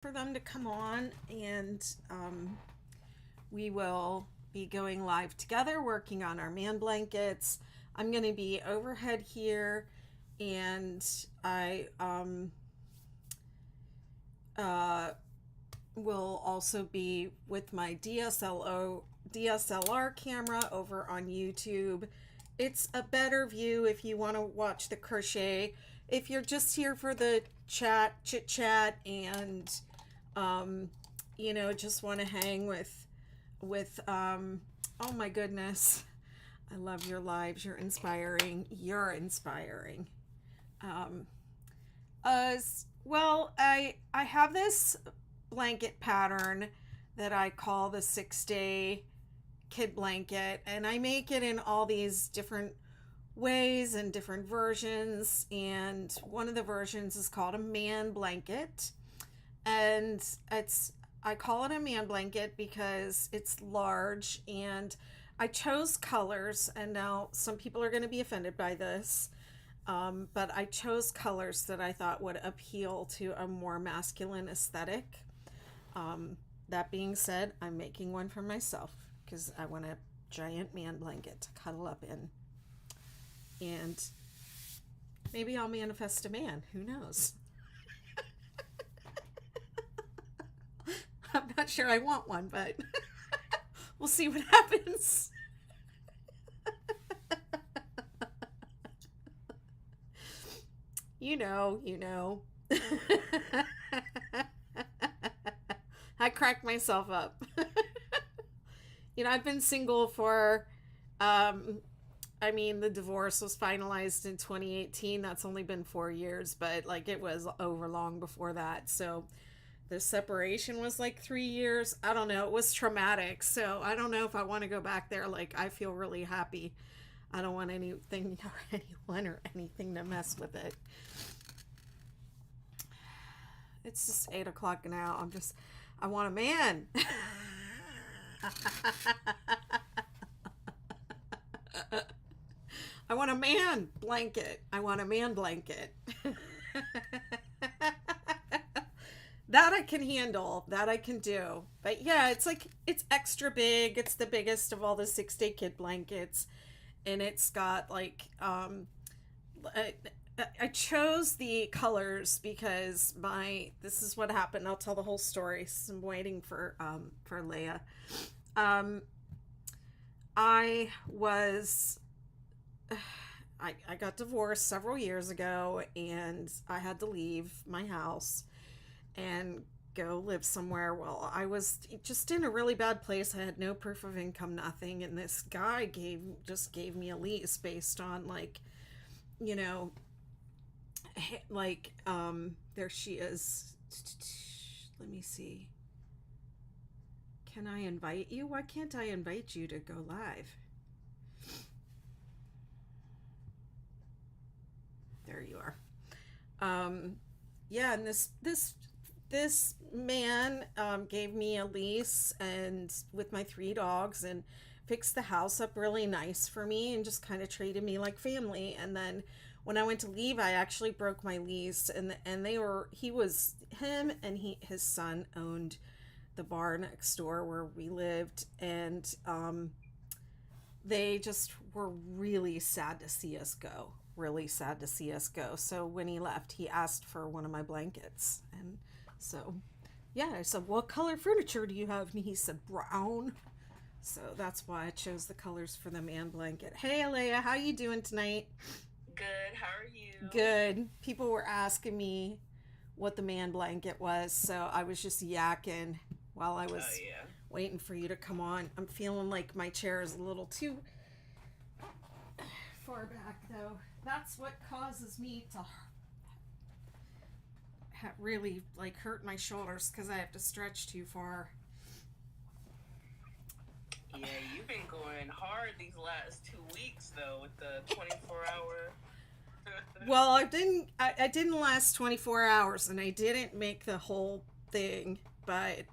for them to come on, and we will be going live together working on our man blankets. I'm going to be overhead here, and I will also be with my DSLR camera over on YouTube. It's a better view if you want to watch the crochet. If you're just here for the chit chat, and just want to hang with oh my goodness, I love your lives. You're inspiring. Well, I have this blanket pattern that I call the 6-day kid blanket, and I make it in all these different ways and different versions, and one of the versions is called a man blanket, and I call it a man blanket because it's large, and I chose colors, and now some people are going to be offended by this, but I chose colors that I thought would appeal to a more masculine aesthetic. That being said, I'm making one for myself because I want a giant man blanket to cuddle up in. And maybe I'll manifest a man. Who knows? I'm not sure I want one, but we'll see what happens. You know. I cracked myself up. I've been single for, the divorce was finalized in 2018. That's only been 4 years, but it was over long before that. So the separation was 3 years. I don't know. It was traumatic. So I don't know if I want to go back there. I feel really happy. I don't want anything or anyone or anything to mess with it. It's just 8 o'clock now. I want a man. I want a man blanket. That I can handle. That I can do. But yeah, it's extra big. It's the biggest of all the 6-day kid blankets. And it's got I chose the colors because this is what happened. I'll tell the whole story. So I'm waiting for Leia. I got divorced several years ago, and I had to leave my house and go live somewhere. Well, I was just in a really bad place. I had no proof of income, nothing, and this guy gave me a lease based on there she is. Let me see. Can I invite you? Why can't I invite you to go live? There you are. Yeah, and this man gave me a lease and with my 3 dogs, and fixed the house up really nice for me and just kind of treated me like family. And then when I went to leave, I actually broke my lease, and him and his son owned the bar next door where we lived, and they just were really sad to see us go. So when he left, he asked for one of my blankets, and so yeah, I said, "What color furniture do you have?" And he said, "Brown." So that's why I chose the colors for the man blanket. Hey, Alea, how you doing tonight? Good. How are you? Good. People were asking me what the man blanket was, so I was just yakking while I was Yeah. waiting for you to come on. I'm feeling like my chair is a little too far back, though. That's what causes me to really hurt my shoulders, because I have to stretch too far. Yeah, you've been going hard these last 2 weeks though with the 24-hour. Well, I didn't last 24 hours, and I didn't make the whole thing, but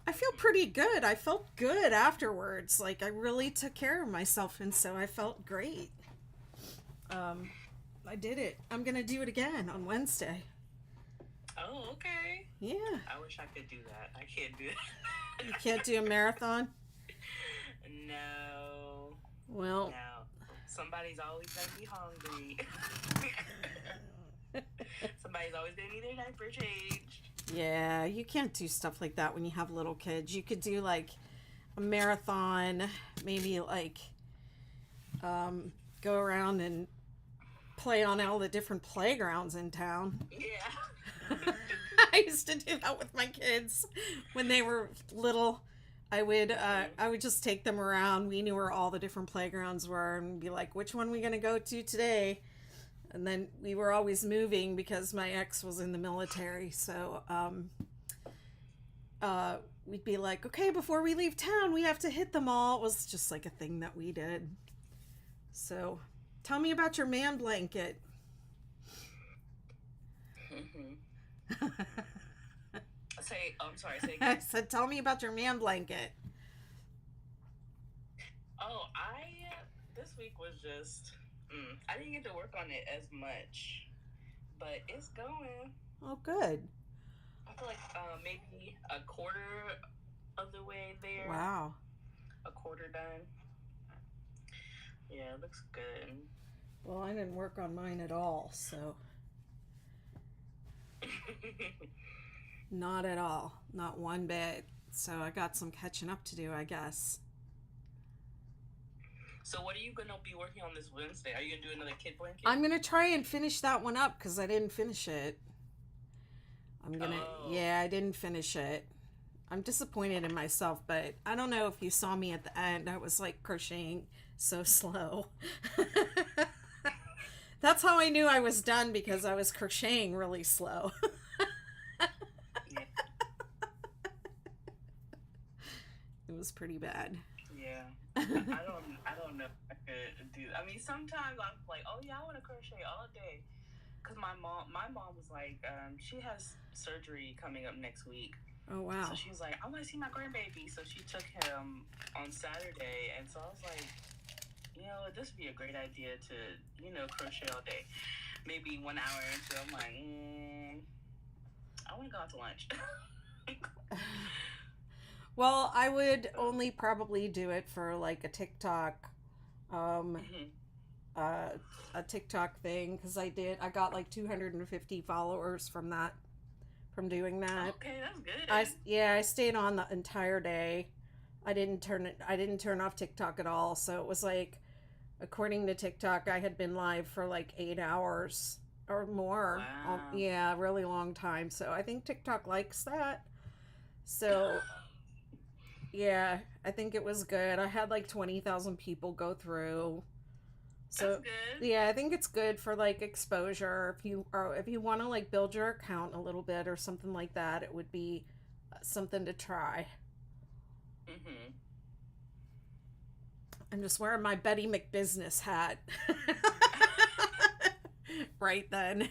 I feel pretty good. I felt good afterwards. I really took care of myself, and so I felt great. I did it. I'm gonna do it again on Wednesday. Oh, okay. Yeah. I wish I could do that. I can't do that. You can't do a marathon? No. Well, No. Somebody's always gonna be hungry. Somebody's always gonna need their diaper changed. yeah, you can't do stuff like that when you have little kids. You could do like a marathon, maybe like go around and play on all the different playgrounds in town. Yeah. I used to do that with my kids when they were little. I would just take them around. We knew where all the different playgrounds were and be like, which one are we gonna go to today? And then we were always moving because my ex was in the military, so we'd be like, okay, before we leave town, we have to hit them all. It was just like a thing that we did. So, tell me about your man blanket. I'm sorry, say I again. said, tell me about your man blanket. Oh, this week was just, I didn't get to work on it as much, but it's going. Oh, good. I feel like maybe a quarter of the way there. Wow. A quarter done. Yeah, it looks good. Well, I didn't work on mine at all, so not at all. Not one bit. So I got some catching up to do, I guess. So what are you going to be working on this Wednesday? Are you going to do another kid blanket? I'm going to try and finish that one up because I didn't finish it. Yeah, I didn't finish it. I'm disappointed in myself, but I don't know if you saw me at the end. I was like crocheting so slow. That's how I knew I was done, because I was crocheting really slow. Yeah. It was pretty bad. Yeah. I don't know if I could do. I mean, sometimes I'm like, oh yeah, I want to crochet all day. Cause my mom was like, she has surgery coming up next week. Oh wow. So she was like, I want to see my grandbaby. So she took him on Saturday, and so I was like, this would be a great idea to, crochet all day. Maybe 1 hour into, I'm like, I want to go out to lunch. Well, I would only probably do it for like a TikTok, a TikTok thing, because I got like 250 followers from doing that. Okay, that's good. I stayed on the entire day. I didn't turn off TikTok at all. So it was like, according to TikTok, I had been live for like 8 hours or more. Wow. Yeah, a really long time. So I think TikTok likes that. So yeah, I think it was good. I had like 20,000 people go through. So that's good. yeah, I think it's good for like exposure. If you want to like build your account a little bit or something like that, it would be something to try. Mm-hmm. I'm just wearing my Betty McBusiness hat. Right then.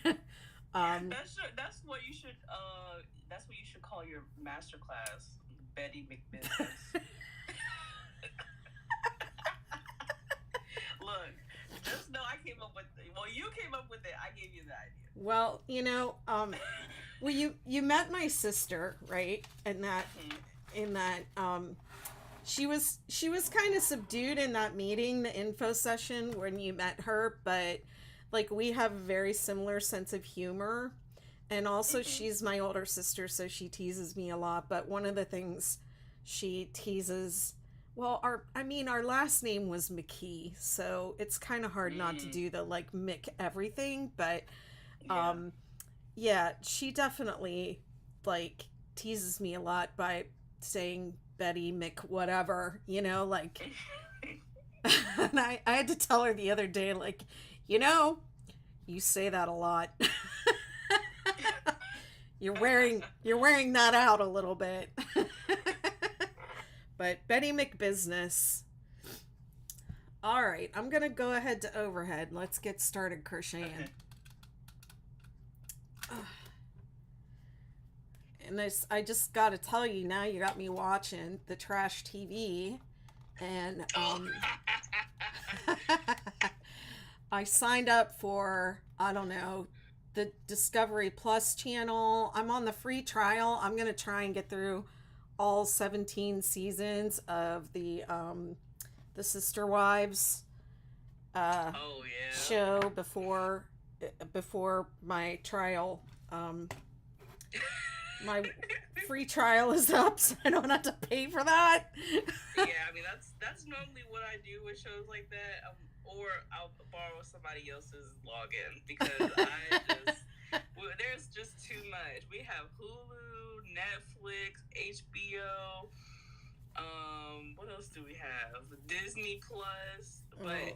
That's what you should call your master class, Betty McBusiness. Look, just know I came up with it. Well, you came up with it. I gave you the idea. Well, well, you met my sister, right? And she was kind of subdued in that meeting, the info session, when you met her, but like we have a very similar sense of humor. And also she's my older sister, so she teases me a lot. But one of the things she teases, well, our last name was McKee, so it's kind of hard not to do the like Mick everything. But yeah, she definitely like teases me a lot by saying Betty Mick whatever, like. And I had to tell her the other day, like, you say that a lot. You're wearing that out a little bit. But Betty McBusiness. All right, I'm gonna go ahead to overhead. Let's get started crocheting. And I just got to tell you, now you got me watching the trash TV, and I signed up for, I don't know, the Discovery Plus channel. I'm on the free trial. I'm gonna try and get through all 17 seasons of the Sister Wives uh, Oh yeah. show before my trial. My free trial is up, so I don't have to pay for that. Yeah, I mean that's normally what I do with shows like that, or I'll borrow somebody else's login because there's just too much. We have Hulu, Netflix, HBO. What else do we have? Disney Plus, but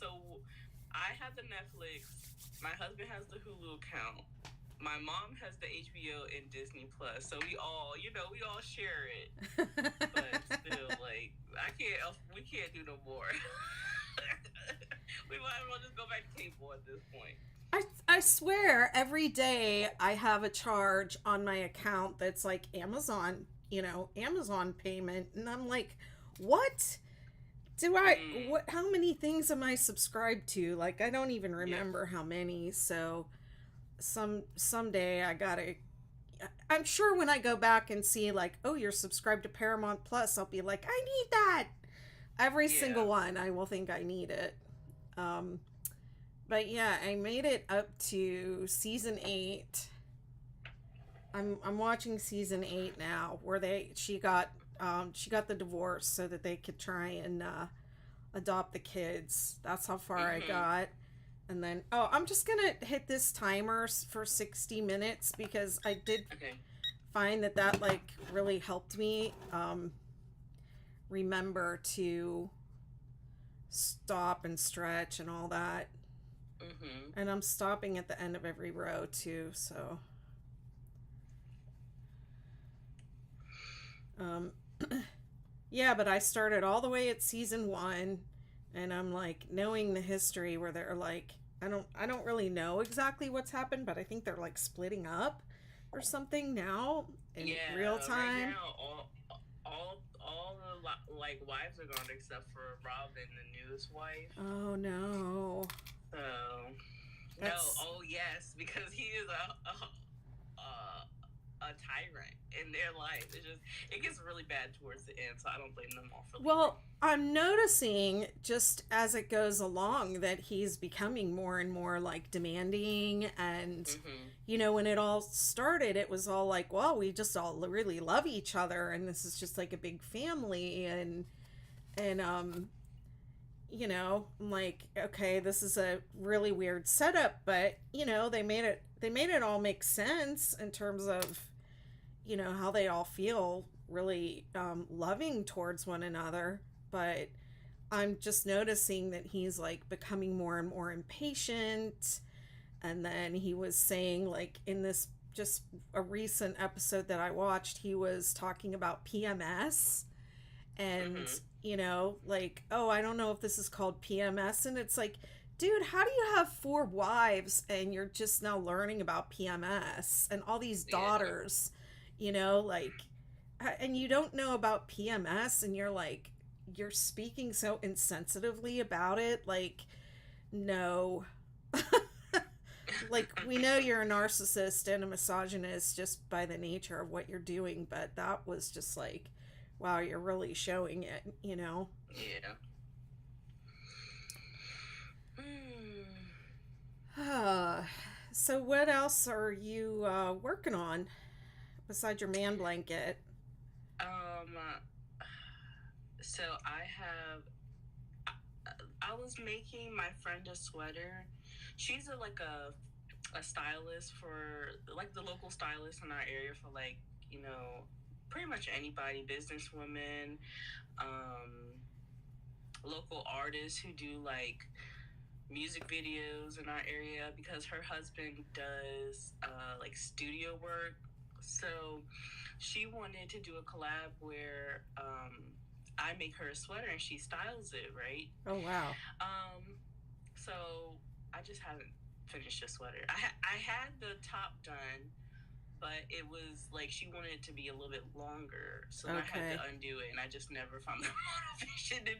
Oh. I have the Netflix. My husband has the Hulu account. My mom has the HBO and Disney Plus, so we all share it. But still, like, we can't do no more. We might as well just go back to cable at this point. I swear every day I have a charge on my account that's like Amazon, Amazon payment, and I'm like, what? What, how many things am I subscribed to? Like, I don't even remember how many. So someday I'm sure when I go back and see, like, oh, you're subscribed to Paramount Plus, I'll be like, I need that. Every single one, I will think I need it. Um, but yeah, I made it up to season 8. I'm watching season 8 now, where she got the divorce so that they could try and adopt the kids. That's how far I got. And then, I'm just gonna hit this timer for 60 minutes because I did find that like really helped me remember to stop and stretch and all that. And I'm stopping at the end of every row too, so yeah, but I started all the way at season 1, and I'm like knowing the history where they're like, I don't really know exactly what's happened, but I think they're like splitting up or something now in real time. Right now, all the like wives are gone except for Robin, the newest wife. Oh no. So yes, because he is a tyrant in their life. It gets really bad towards the end, so I don't blame them all for leaving. Well, I'm noticing just as it goes along that he's becoming more and more like demanding, and when it all started, it was all like, well, we just all really love each other, and this is just like a big family, and I'm like, okay, this is a really weird setup, but they made it all make sense in terms of how they all feel really loving towards one another. But I'm just noticing that he's like becoming more and more impatient. And then he was saying, like, in this just a recent episode that I watched, he was talking about PMS and like, oh, I don't know if this is called PMS, and it's like, dude, how do you have 4 wives and you're just now learning about PMS and all these daughters, like, and you don't know about PMS, and you're speaking so insensitively about it, like, no. Like, we know you're a narcissist and a misogynist just by the nature of what you're doing, but that was just like, wow, you're really showing it, Yeah. So what else are you working on besides your Man Blanket? So I was making my friend a sweater. She's a stylist for like the local stylist in our area for like, pretty much anybody, businesswomen, local artists who do like music videos in our area, because her husband does like studio work. So she wanted to do a collab where I make her a sweater and she styles it, right? Oh wow. So I just haven't finished the sweater. I had the top done, but it was like she wanted it to be a little bit longer, so I had to undo it, and I just never found the motivation to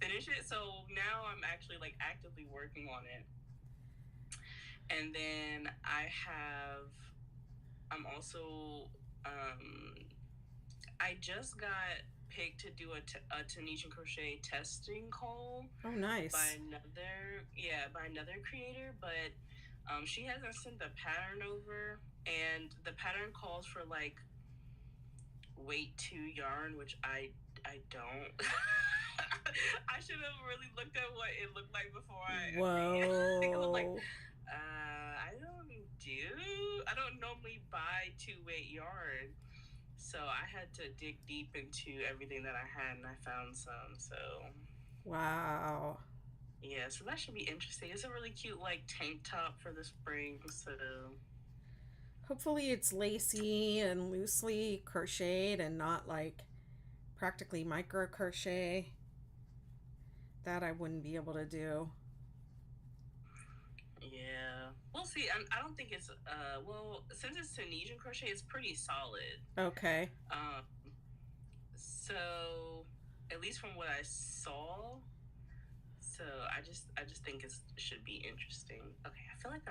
finish it. So now I'm actually like actively working on it, And then I'm also, I just got picked to do a Tunisian crochet testing call Oh, nice. by another creator, but she hasn't sent the pattern over, and the pattern calls for like weight 2 yarn, which I don't. I should have really looked at what it looked like before I agreed. Because I'm like, Whoa. I don't normally buy 2 weight yarn. So I had to dig deep into everything that I had, and I found some. So Wow. yeah, so that should be interesting. It's a really cute like tank top for the spring. So Hopefully it's lacy and loosely crocheted and not like practically micro crochet. That I wouldn't be able to do. yeah, we'll see. I don't think it's well, since it's Tunisian crochet, it's pretty solid. Okay. Um, so at least from what I saw, so I just think it should be interesting. Okay, I feel like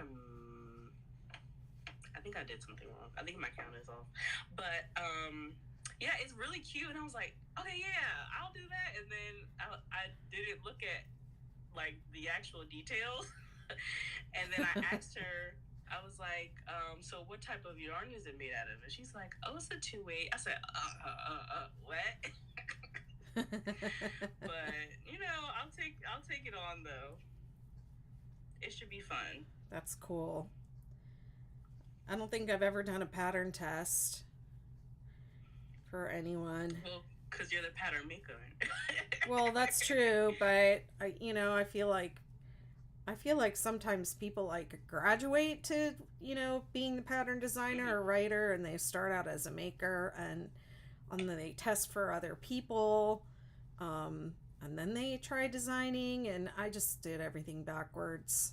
I think I did something wrong. I think my count is off. But yeah, it's really cute. And I was like, okay, yeah, I'll do that. And then I didn't look at like the actual details. And then I asked her, I was like, so what type of yarn is it made out of? And she's like, oh, it's a 2 weight. I said, what? But I'll take it on though. It should be fun. That's cool. I don't think I've ever done a pattern test for anyone. Well, because you're the pattern maker. Well, that's true, but I feel like sometimes people like graduate to, being the pattern designer or writer and they start out as a maker and then they test for other people. And then they try designing and I just did everything backwards.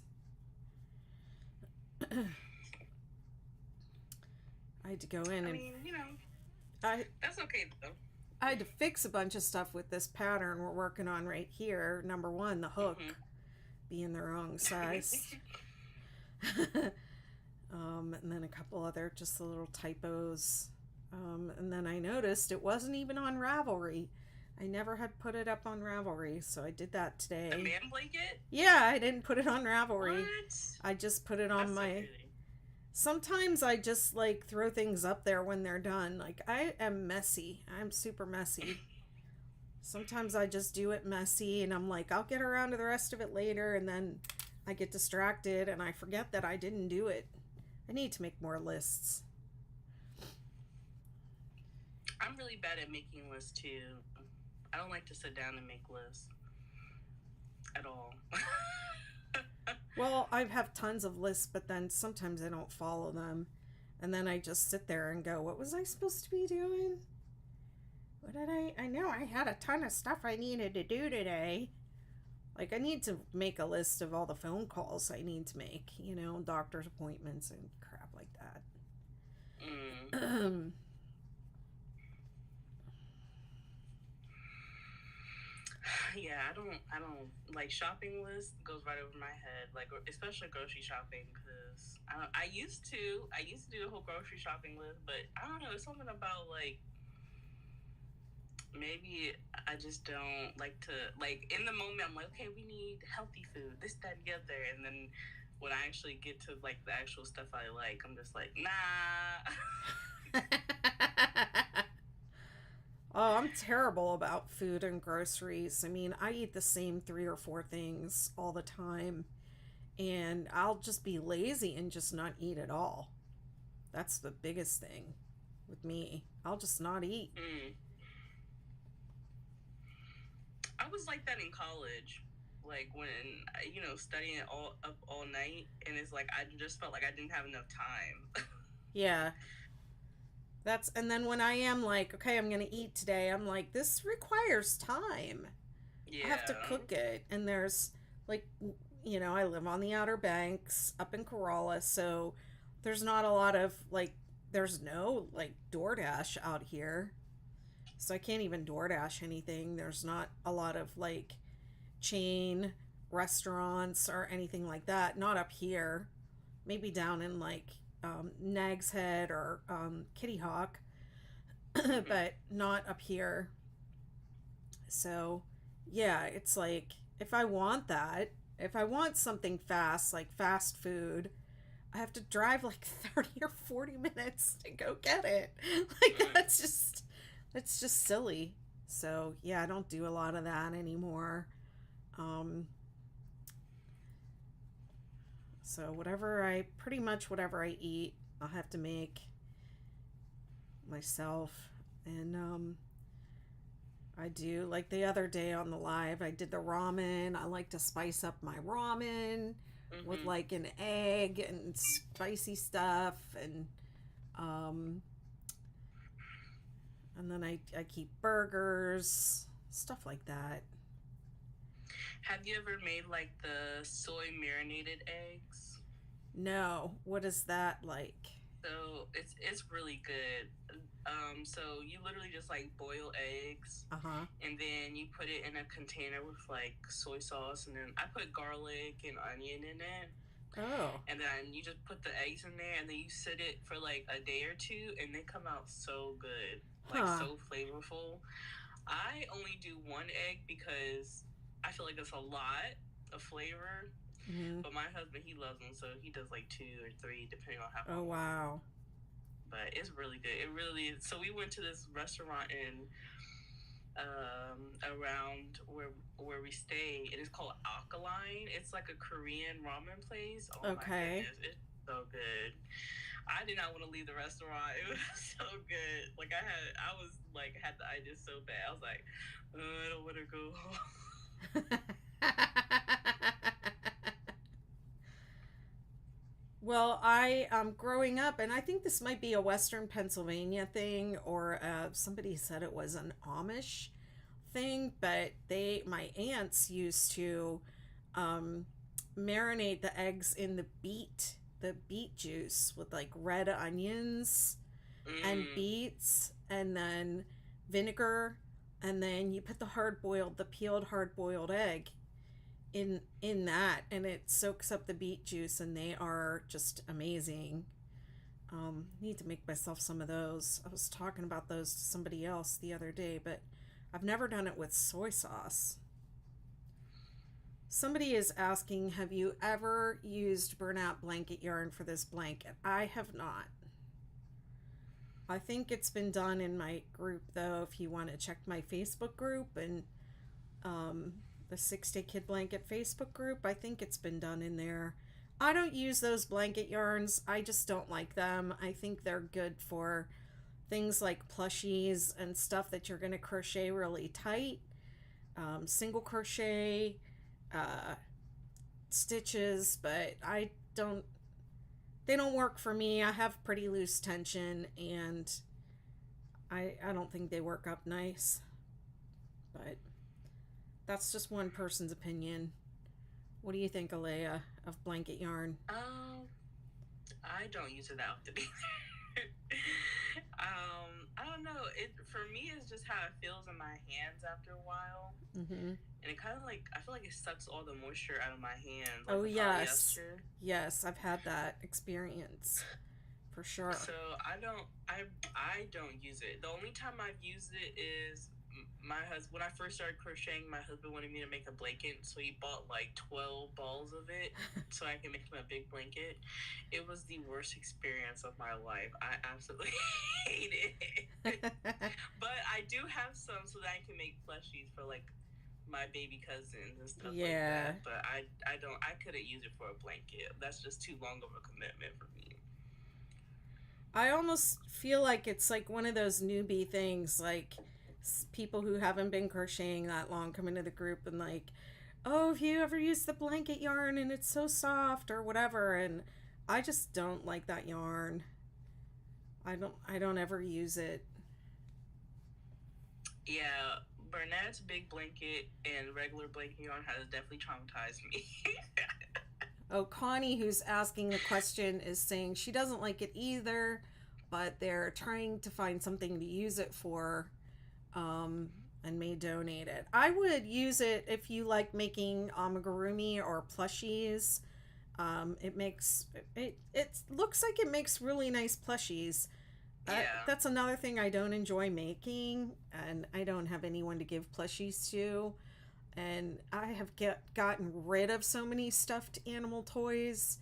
I had to go in I and mean, I that's okay though. I had to fix a bunch of stuff with this pattern we're working on right here. Number one, the hook being the wrong size. And then a couple other just little typos. And then I noticed it wasn't even on Ravelry. I never had put it up on Ravelry, so I did that today. The Man Blanket? Yeah, I didn't put it on Ravelry. What? I just put it on That's my. so crazy. Sometimes I just like throw things up there when they're done. Like I am messy. I'm super messy. Sometimes I just do it messy and I'm like, I'll get around to the rest of it later, and then I get distracted and I forget that I didn't do it. I need to make more lists. I'm really bad at making lists too. I don't like to sit down and make lists at all. Well, I have tons of lists, but then sometimes I don't follow them. And then I just sit there and go, what was I supposed to be doing? What did I know I had a ton of stuff I needed to do today. Like, I need to make a list of all the phone calls I need to make, doctor's appointments and crap like that. Yeah, I don't like shopping list goes right over my head. Like especially grocery shopping because I used to do the whole grocery shopping list, but I don't know. It's something about like maybe I just don't like to like in the moment. I'm like, okay, we need healthy food, this, that, and the other, and then when I actually get to like the actual stuff I like, I'm just like, nah. Oh, I'm terrible about food and groceries. I mean, I eat the same 3 or 4 things all the time, and I'll just be lazy and just not eat at all. That's the biggest thing with me. I'll just not eat. I was like that in college, like when studying all night, and it's like I just felt like I didn't have enough time. Yeah. And then when I am like, okay, I'm going to eat today, I'm like, this requires time. Yeah. I have to cook it. And there's like, I live on the Outer Banks up in Corolla. So there's not a lot of like, there's no like DoorDash out here. So I can't even DoorDash anything. There's not a lot of like chain restaurants or anything like that. Not up here. maybe down in like Nag's Head or Kitty Hawk, Hmm. but not up here. So, yeah, it's like if I want that, if I want something fast, like fast food, I have to drive like 30 or 40 minutes to go get it. Like Mm. that's just silly. So, yeah, I don't do a lot of that anymore. Um so pretty much whatever I eat, I'll have to make myself. And I do, like the other day on the live, I did the ramen. I like to spice up my ramen with Hmm. like an egg and spicy stuff, um and then I keep burgers, stuff like that. Have you ever made like the soy marinated eggs? No, what is that like? So it's really good. So you literally just like boil eggs, Uh-huh. and then you put it in a container with like soy sauce, and then I put garlic and onion in it, Oh. and then you just put the eggs in there, and then you sit it for like a day or two, and they come out so good, like Huh. so flavorful. I only do one egg because I feel like that's a lot of flavor. Mm-hmm. But my husband, he loves them, so he does like two or three, depending on how Oh, hungry. wow. But it's really good. It really is. So we went to this restaurant in around where we stay. It is called Alkaline. It's like a Korean ramen place. Oh my Okay. goodness, it's so good. I did not want to leave the restaurant. It was so good. Like I was like had the idea so bad. I was like, I don't want to go home. Well, I growing up, and I think this might be a Western Pennsylvania thing, or somebody said it was an Amish thing, but my aunts used to um, marinate the eggs in the beet juice with like red onions and Mm. beets, and then vinegar, and then you put the peeled hard boiled egg in that, and it soaks up the beet juice, and they are just amazing. Need to make myself some of those. I was talking about those to somebody else the other day, but I've never done it with soy sauce. Somebody is asking, have you ever used burnout blanket yarn for this blanket? I have not. I think it's been done in my group, though. If you want to check my Facebook group and um, the 6 Day Kid Blanket Facebook group, I think it's been done in there. I don't use those blanket yarns. I just don't like them. I think they're good for things like plushies and stuff that you're going to crochet really tight, single crochet, uh, stitches, but they don't work for me. I have pretty loose tension, and I don't think they work up nice. But that's just one person's opinion. What do you think, Alea, of blanket yarn? Um, I don't use it that often either. I don't know. It for me it's just how it feels in my hands after a while, Mm-hmm. and it kind of like I feel like it sucks all the moisture out of my hands, like Oh, the yes. polyester. Yes, I've had that experience for sure. So I don't use it. The only time I've used it is my husband. When I first started crocheting, my husband wanted me to make a blanket, so he bought like 12 balls of it so I can make him a big blanket. It was the worst experience of my life. I absolutely hate it. But I do have some so that I can make plushies for like my baby cousins and stuff like Yeah. that. But I don't I couldn't use it for a blanket. That's just too long of a commitment for me. I almost feel like it's like one of those newbie things, like people who haven't been crocheting that long come into the group and like, oh, have you ever used the blanket yarn and it's so soft or whatever, and I just don't like that yarn. I don't ever use it. Yeah, Burnett's big blanket and regular blanket yarn has definitely traumatized me. Oh, Connie, who's asking the question, is saying she doesn't like it either, but they're trying to find something to use it for, um, and may donate it. I would use it if you like making amigurumi or plushies. It makes it looks like it makes really nice plushies. Yeah. That's another thing I don't enjoy making, and I don't have anyone to give plushies to. And I have gotten rid of so many stuffed animal toys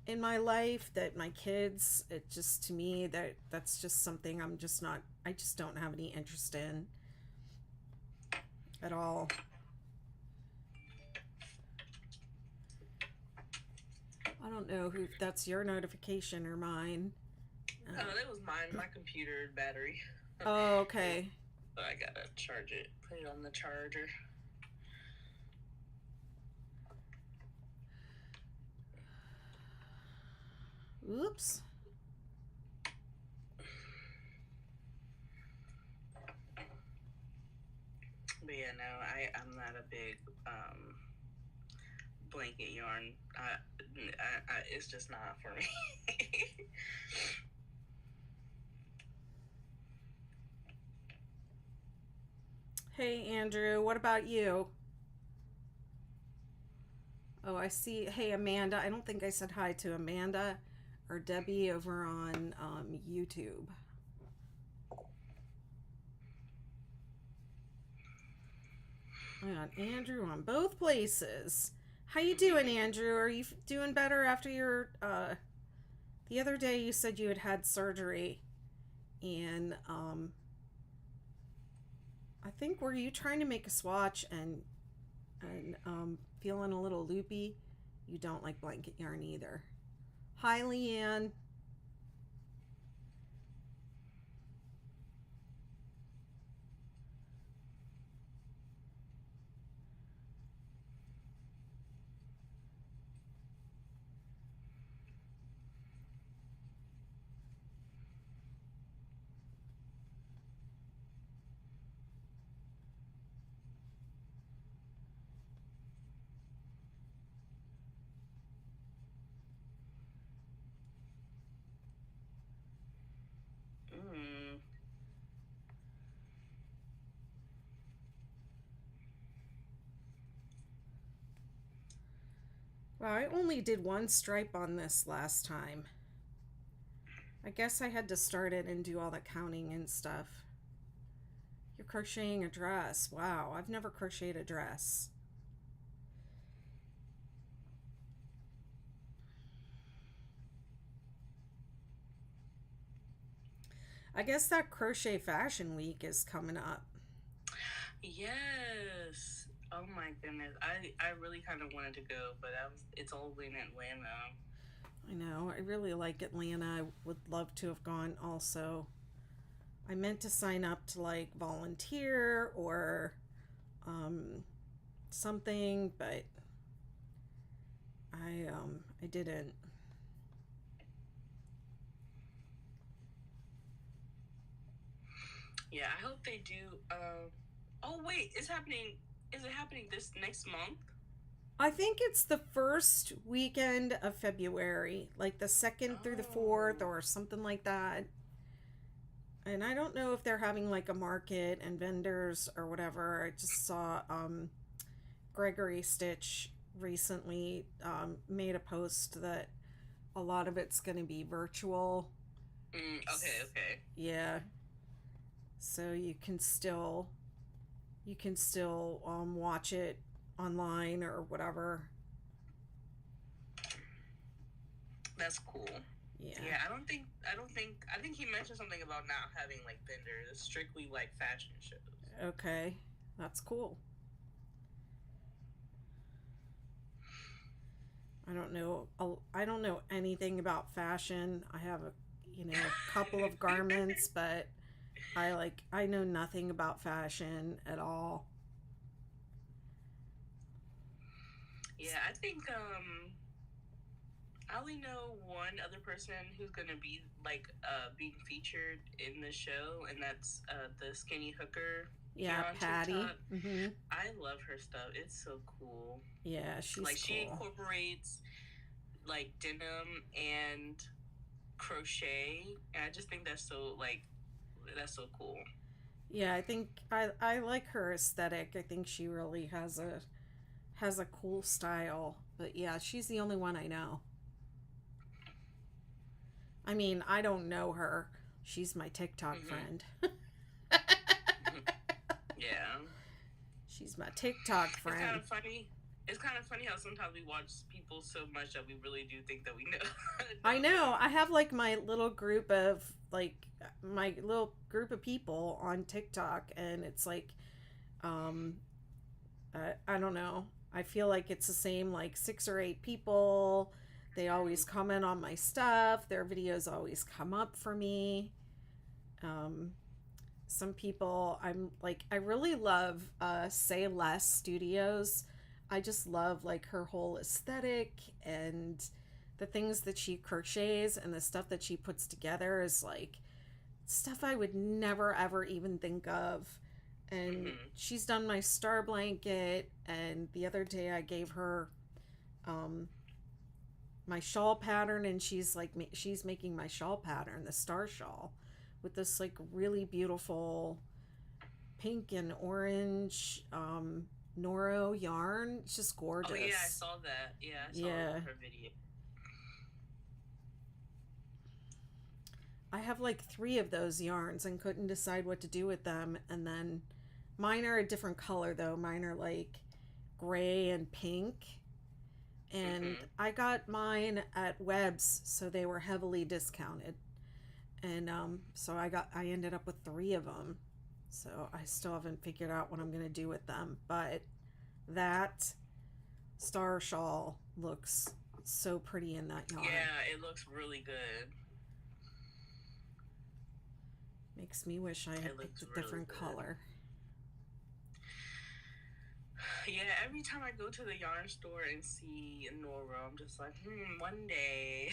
in my life that my kids, it just to me that's just something I'm just not, I just don't have any interest in at all. I don't know who, if that's your notification or mine. Oh, that was mine. My computer battery. Oh, okay. So I gotta charge it. Put it on the charger. Oops. But yeah, no, I'm not a big blanket yarn. It's just not for me. Hey, Andrew, what about you? Oh, I see. Hey, Amanda. I don't think I said hi to Amanda or Debbie over on YouTube. I got Andrew on both places. How you doing, Andrew? Are you doing better after your the other day you said you had had surgery, and I think were you trying to make a swatch and feeling a little loopy? You don't like blanket yarn either. Hi, Leanne. Mm. Well, I only did one stripe on this last time. I guess I had to start it and do all the counting and stuff. You're crocheting a dress. Wow, I've never crocheted a dress. I guess that Crochet Fashion Week is coming up. Yes. Oh my goodness. I really kind of wanted to go, but it's all in Atlanta. I know, I really like Atlanta. I would love to have gone also. I meant to sign up to like volunteer or something, but I didn't. Yeah, I hope they do. Oh wait, it's happening. Is it happening this next month? I think it's the first weekend of February, like the second through the fourth Oh. or something like that. And I don't know if they're having like a market and vendors or whatever. I just saw Gregory Stitch recently made a post that a lot of it's going to be virtual. Okay, okay. Yeah, so you can still watch it online or whatever. That's cool. Yeah. Yeah, I think he mentioned something about not having like vendors. It's strictly like fashion shows. Okay, that's cool. I don't know anything about fashion. I have a couple of garments, but I know nothing about fashion at all. Yeah, I think I only know one other person who's gonna be like being featured in the show, and that's the skinny hooker here Yeah, on Patty. TikTok. Mhm. I love her stuff. It's so cool. Yeah, she's Like she cool. incorporates like denim and crochet, and I just think that's so cool. Yeah, I think I like her aesthetic. I think she really has a cool style. But yeah, she's the only one I know. I mean, I don't know her. She's my TikTok Mm-hmm. friend. Yeah. She's my TikTok It's kind friend. of funny. It's kind of funny how sometimes we watch people so much that we really do think that we know I know know. them. I have like my little group of my little group of people on TikTok, and it's like, um, I don't know. I feel like it's the same like 6 or 8 people. They always comment on my stuff. Their videos always come up for me. Um, some people I'm like I really love Say Less Studios. I just love like her whole aesthetic and the things that she crochets and the stuff that she puts together is like stuff I would never ever even think of. And Mm-hmm. she's done my star blanket, and the other day I gave her um, my shawl pattern, and she's making my shawl pattern, the star shawl, with this like really beautiful pink and orange Noro yarn. It's just Oh yeah, I gorgeous. saw that. Yeah, I saw Yeah. her video. I have like 3 of those yarns and couldn't decide what to do with them. And then mine are a different color though. Mine are like gray and pink. And Mm-hmm. I got mine at Webb's, so they were heavily discounted. And so I ended up with 3 of them. So I still haven't figured out what I'm gonna do with them. But that star shawl looks so pretty in that yarn. Yeah, it looks really good. Makes me wish I It had picked looks a really different good. color. Yeah, every time I go to the yarn store and see Nora, I'm just like, one day.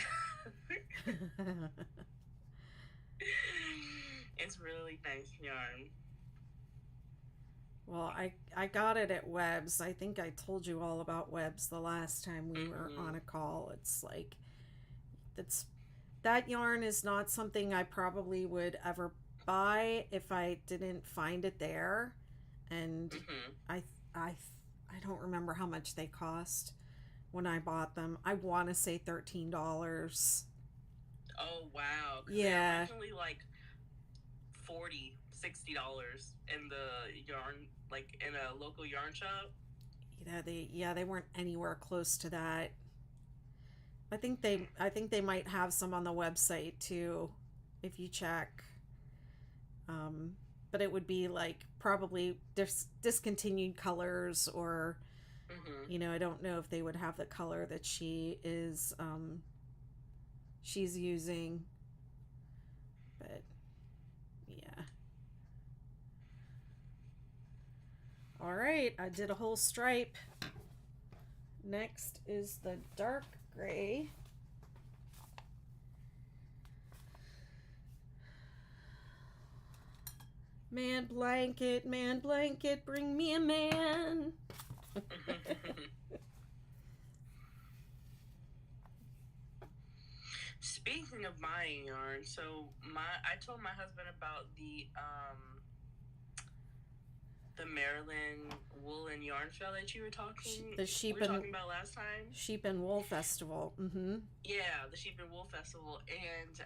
It's really nice yarn. Well, I got it at Webb's. I think I told you all about Webb's the last time we were on Mm-hmm. a call. It's like that's that yarn is not something I probably would ever buy if I didn't find it there. And Mm-hmm. I I I don't remember how much they cost when I bought them. I want to say $13. Oh, wow. Because they're Yeah. originally like 40, $60 in the yarn, like in a local yarn shop. They weren't anywhere close to that. I think they might have some on the website too if you check. Um, but it would be like probably discontinued colors, or Mm-hmm. I don't know if they would have the color that she's using. But yeah. All right, I did a whole stripe. Next is the dark gray. Man blanket, bring me a man. Speaking of buying yarn, so I told my husband about the Maryland Woolen Yarn Show that The we were talking about last time. sheep and wool festival. Mm-hmm. Yeah, the Sheep and Wool Festival, and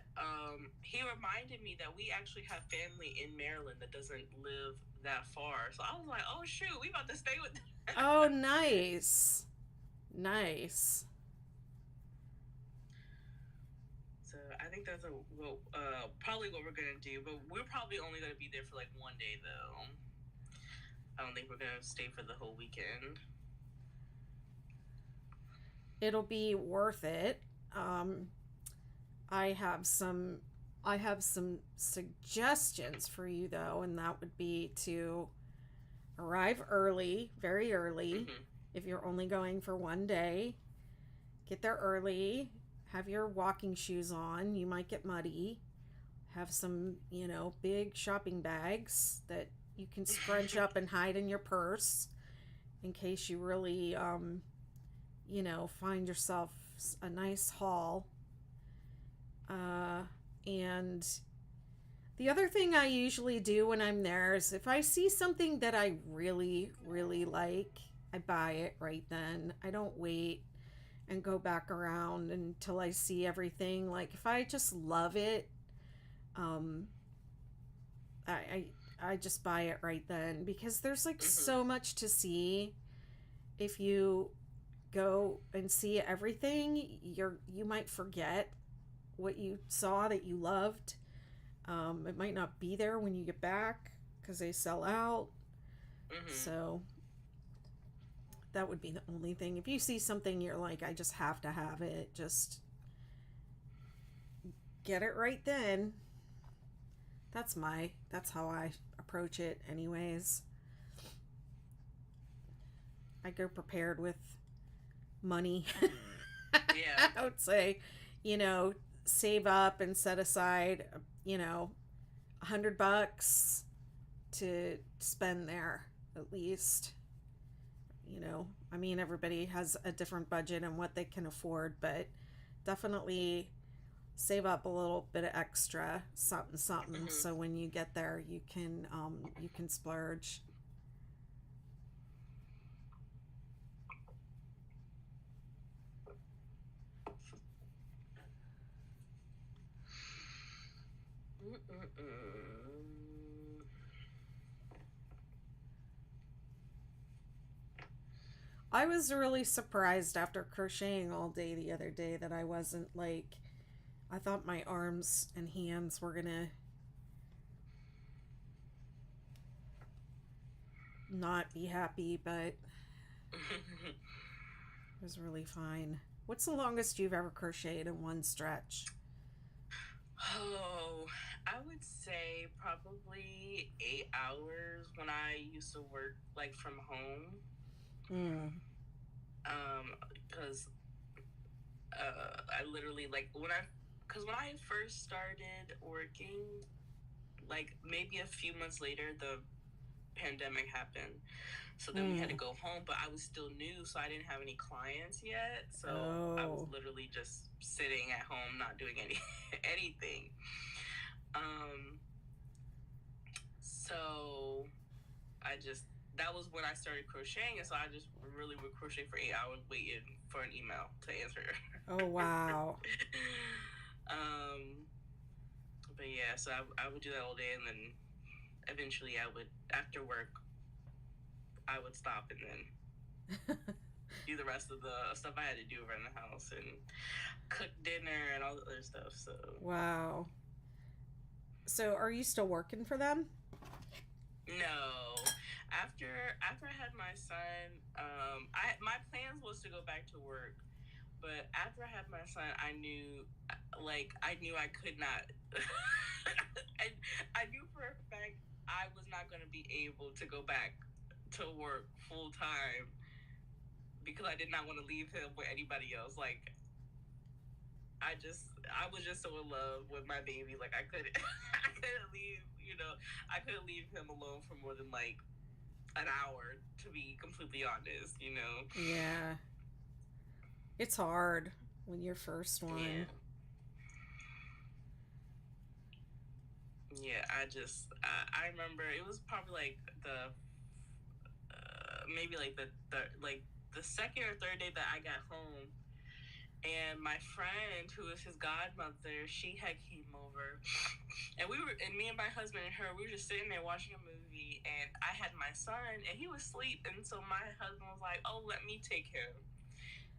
he reminded me that we actually have family in Maryland that doesn't live that far. So I was like, oh shoot, we about to stay with them. Oh, nice. Nice. So I think that's probably what we're gonna do. But we're probably only gonna be there for like one day though. I don't think we're gonna stay for the whole weekend. It'll be worth it. Um, I have some I have some suggestions for you though, and that would be to arrive early, very early, Mm-hmm. if you're only going for one day. Get there early, have your walking shoes on, you might get muddy. Have some, big shopping bags that you can scrunch up and hide in your purse in case you really find yourself a nice haul. And the other thing I usually do when I'm there is if I see something that I really, really like, I buy it right then. I don't wait. and go back around until I see everything. Like if I just love it, um, I, I just buy it right then because there's like Mhm. so much to see. If you go and see everything, you might forget what you saw that you loved. It might not be there when you get back because they sell out. Mhm. So that would be the only thing. If you see something you're like, I just have to have it, just get it right then. That's how I approach it anyways. I go prepared with money. Yeah. I would say, you know, save up and set aside, you know, $100 to spend there at least. You know, I mean, everybody has a different budget and what they can afford, but definitely save up a little bit of extra something something Mhm. so when you get there you can splurge. Mm-mm-mm. I was really surprised after crocheting all day the other day that I wasn't like, I thought my arms and hands were gonna not be happy, but it was really fine. What's the longest you've ever crocheted in one stretch? Oh, I would say probably 8 hours when I used to work like from home. Mm. Because I literally like because when I first started working, like maybe a few months later, the pandemic happened. So then we had to Mm. go home, but I was still new, so I didn't have any clients yet. So I was Oh. literally just sitting at home, not doing anything. Um, so I just that was when I started crocheting, and so I just really would crochet for 8 hours, waiting for an email to answer. Oh wow. um, but yeah, so I would do that all day, and then eventually I would after work I would stop and then do the rest of the stuff I had to do around the house and cook dinner and all the other stuff. So Wow. So are you still working for them? no, after I had my son, I my plans was to go back to work, but after I had my son, I knew I could not. I knew for a fact I was not going to be able to go back to work full time because I did not want to leave him with anybody else. Like I was just so in love with my baby. Like I couldn't I couldn't leave, I couldn't leave him alone for more than like an hour, to be completely honest. Yeah. It's hard when you're first one. Yeah. Yeah, I remember it was probably like the maybe like the second or third day that I got home, and my friend who was his godmother, she had came over, and me and my husband and her, we were just sitting there watching a movie, and I had my son, and he was asleep, and so my husband was like, "Oh, let me take him."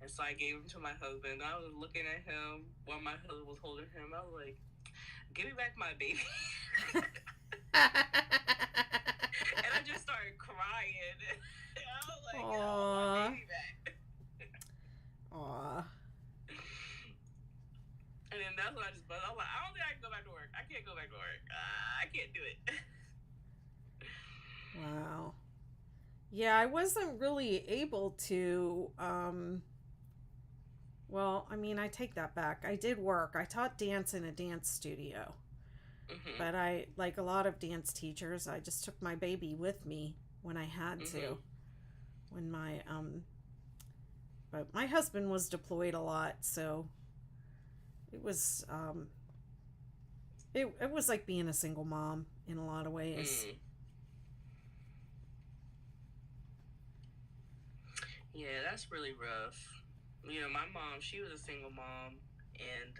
And so I gave him to my husband. I was looking at him while my husband was holding him. I was like, "Give me back my baby." And I just started crying. I was like, "Get all my Aw. baby back." Aw. And then that's when I just buzzed. I was like, "I don't think I can go back to work. I can't go back to work. I can't do it." Wow. Yeah, I wasn't really able to. Well, I mean, I take that back. I did work. I taught dance in a dance studio. Mhm. But I, like a lot of dance teachers, I just took my baby with me when I had Mhm. to. When but my husband was deployed a lot, so it was, it was like being a single mom in a lot of ways. Mm. Yeah, that's really rough. My mom, she was a single mom, and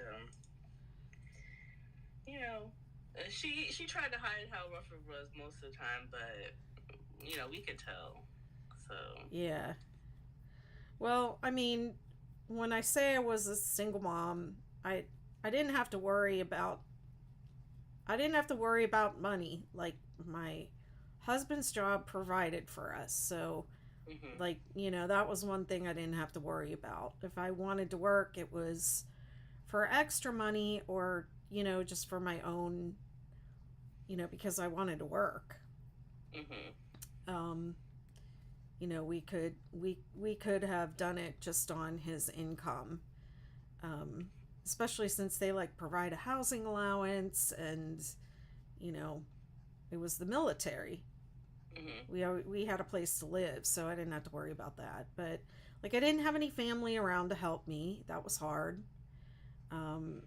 you know, she tried to hide how rough it was most of the time, but we could tell. So. Yeah. Well, I mean, when I say I was a single mom, I I didn't have to worry about I didn't have to worry about money. Like my husband's job provided for us. So Mhm. like, that was one thing I didn't have to worry about. If I wanted to work, it was for extra money or, just for my own, because I wanted to work. Mhm. Um, we could have done it just on his income. Um, especially since they like provide a housing allowance and, you know, it was the military. Mhm. We had a place to live, so I didn't have to worry about that. But like I didn't have any family around to help me. That was hard. Um,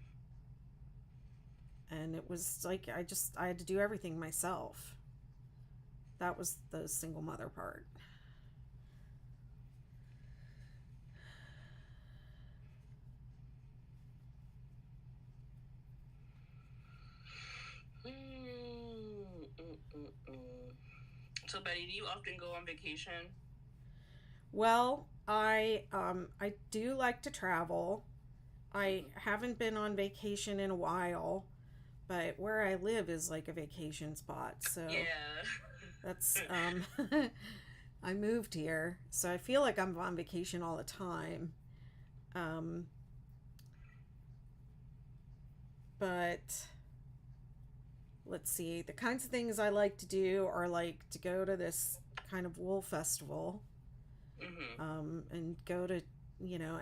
and it was like I had to do everything myself. That was the single mother part. Mm. So, Betty, do you often go on vacation? Well, I do like to travel. I Mhm. haven't been on vacation in a while, but where I live is like a vacation spot. So Yeah. that's I moved here, so I feel like I'm on vacation all the time. Um, but let's see, the kinds of things I like to do are like to go to this kind of wool festival, Mhm. and go to,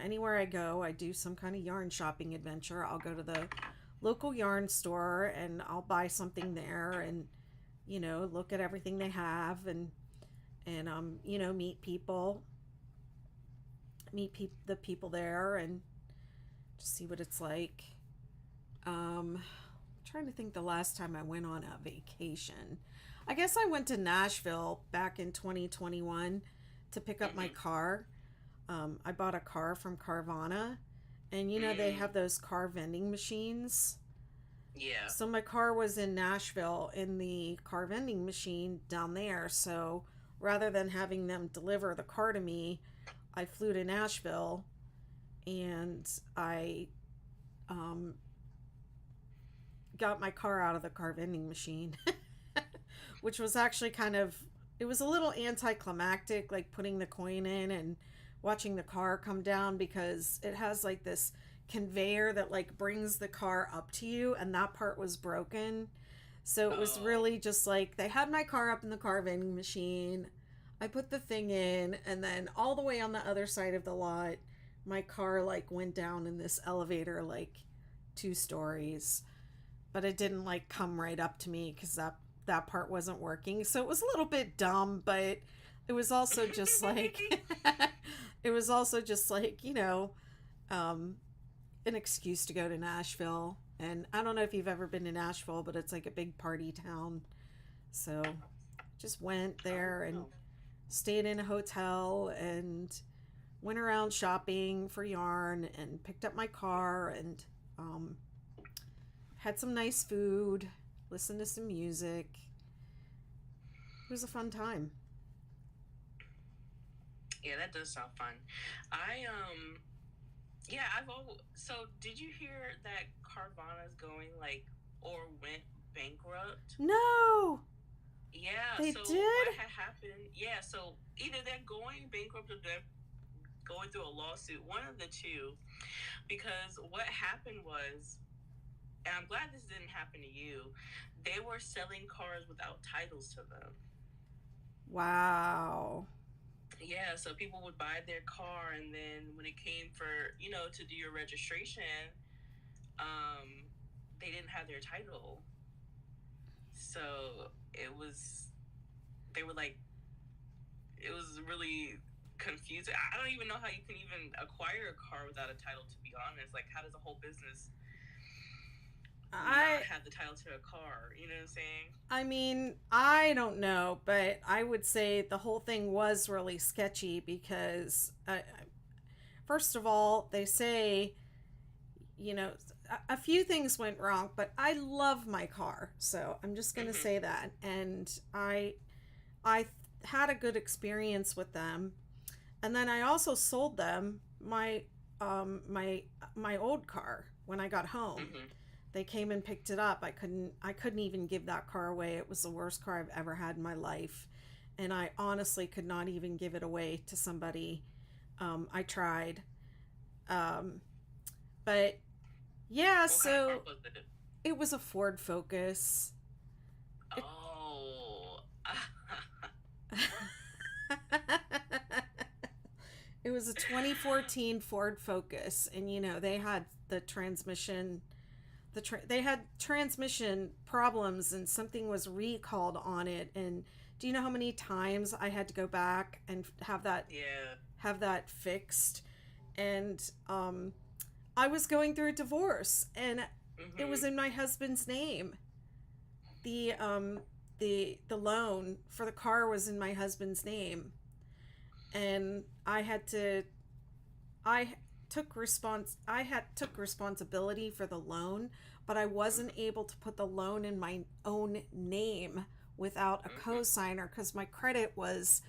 anywhere I go, I do some kind of yarn shopping adventure. I'll go to the local yarn store and I'll buy something there and, look at everything they have and the people there and just see what it's like. I'm trying to think the last time I went on a vacation. I guess I went to Nashville back in 2021 to pick up my Mhm. car. I bought a car from Carvana, and they Mm. have those car vending machines. Yeah. So my car was in Nashville in the car vending machine down there. So rather than having them deliver the car to me, I flew to Nashville and I um, got my car out of the car vending machine, which was actually it was a little anticlimactic, like putting the coin in and watching the car come down because it has like this conveyor that like brings the car up to you, and that part was broken. So it was Oh. really just like they had my car up in the car vending machine. I put the thing in, and then all the way on the other side of the lot, my car like went down in this elevator like 2 stories, but it didn't like come right up to me because that part wasn't working. So it was a little bit dumb, but it was also just like it was also just like um, an excuse to go to Nashville. And I don't know if you've ever been to Nashville, but it's like a big party town. So just went Oh there and no. stayed in a hotel and went around shopping for yarn and picked up my car and um, had some nice food, listened to some music. It was a fun time. Yeah, that does sound fun. I Yeah, so did you hear that Carvana's going like or went bankrupt? No, Yeah, they so what did? had happened? Yeah, so either they're going bankrupt or they're going through a lawsuit, one of the two. Because what happened was, and I'm glad this didn't happen to you, they were selling cars without titles to them. Wow. Yeah, so people would buy their car, and then when it came for, to do your registration, um, they didn't have their title. So they were like, it was really confusing. I don't even know how you can even acquire a car without a title, to be honest. Like, how does a whole business not I have the title to a car? You know what I'm saying? I mean, I don't know, but I would say the whole thing was really sketchy because first of all, they say, you know, a few things went wrong, but I love my car. So I'm just going to Mhm. say that. And I had a good experience with them. And then I also sold them my old car when I got home. Mhm. They came and picked it up. I couldn't even give that car away. It was the worst car I've ever had in my life. And I honestly could not even give it away to somebody. I tried. Um, but yeah, What kind of car so was it? it was a Ford Focus. It, Oh. it was a 2014 Ford Focus, and they had the transmission. They had transmission problems, and something was recalled on it. And do you know how many times I had to go back and Yeah. have that fixed? And I was going through a divorce, and it was Mhm. in my husband's name. The loan for the car was in my husband's name, and I took responsibility for the loan, but I wasn't Mhm. able to put the loan in my own name without a Mhm. cosigner because my credit was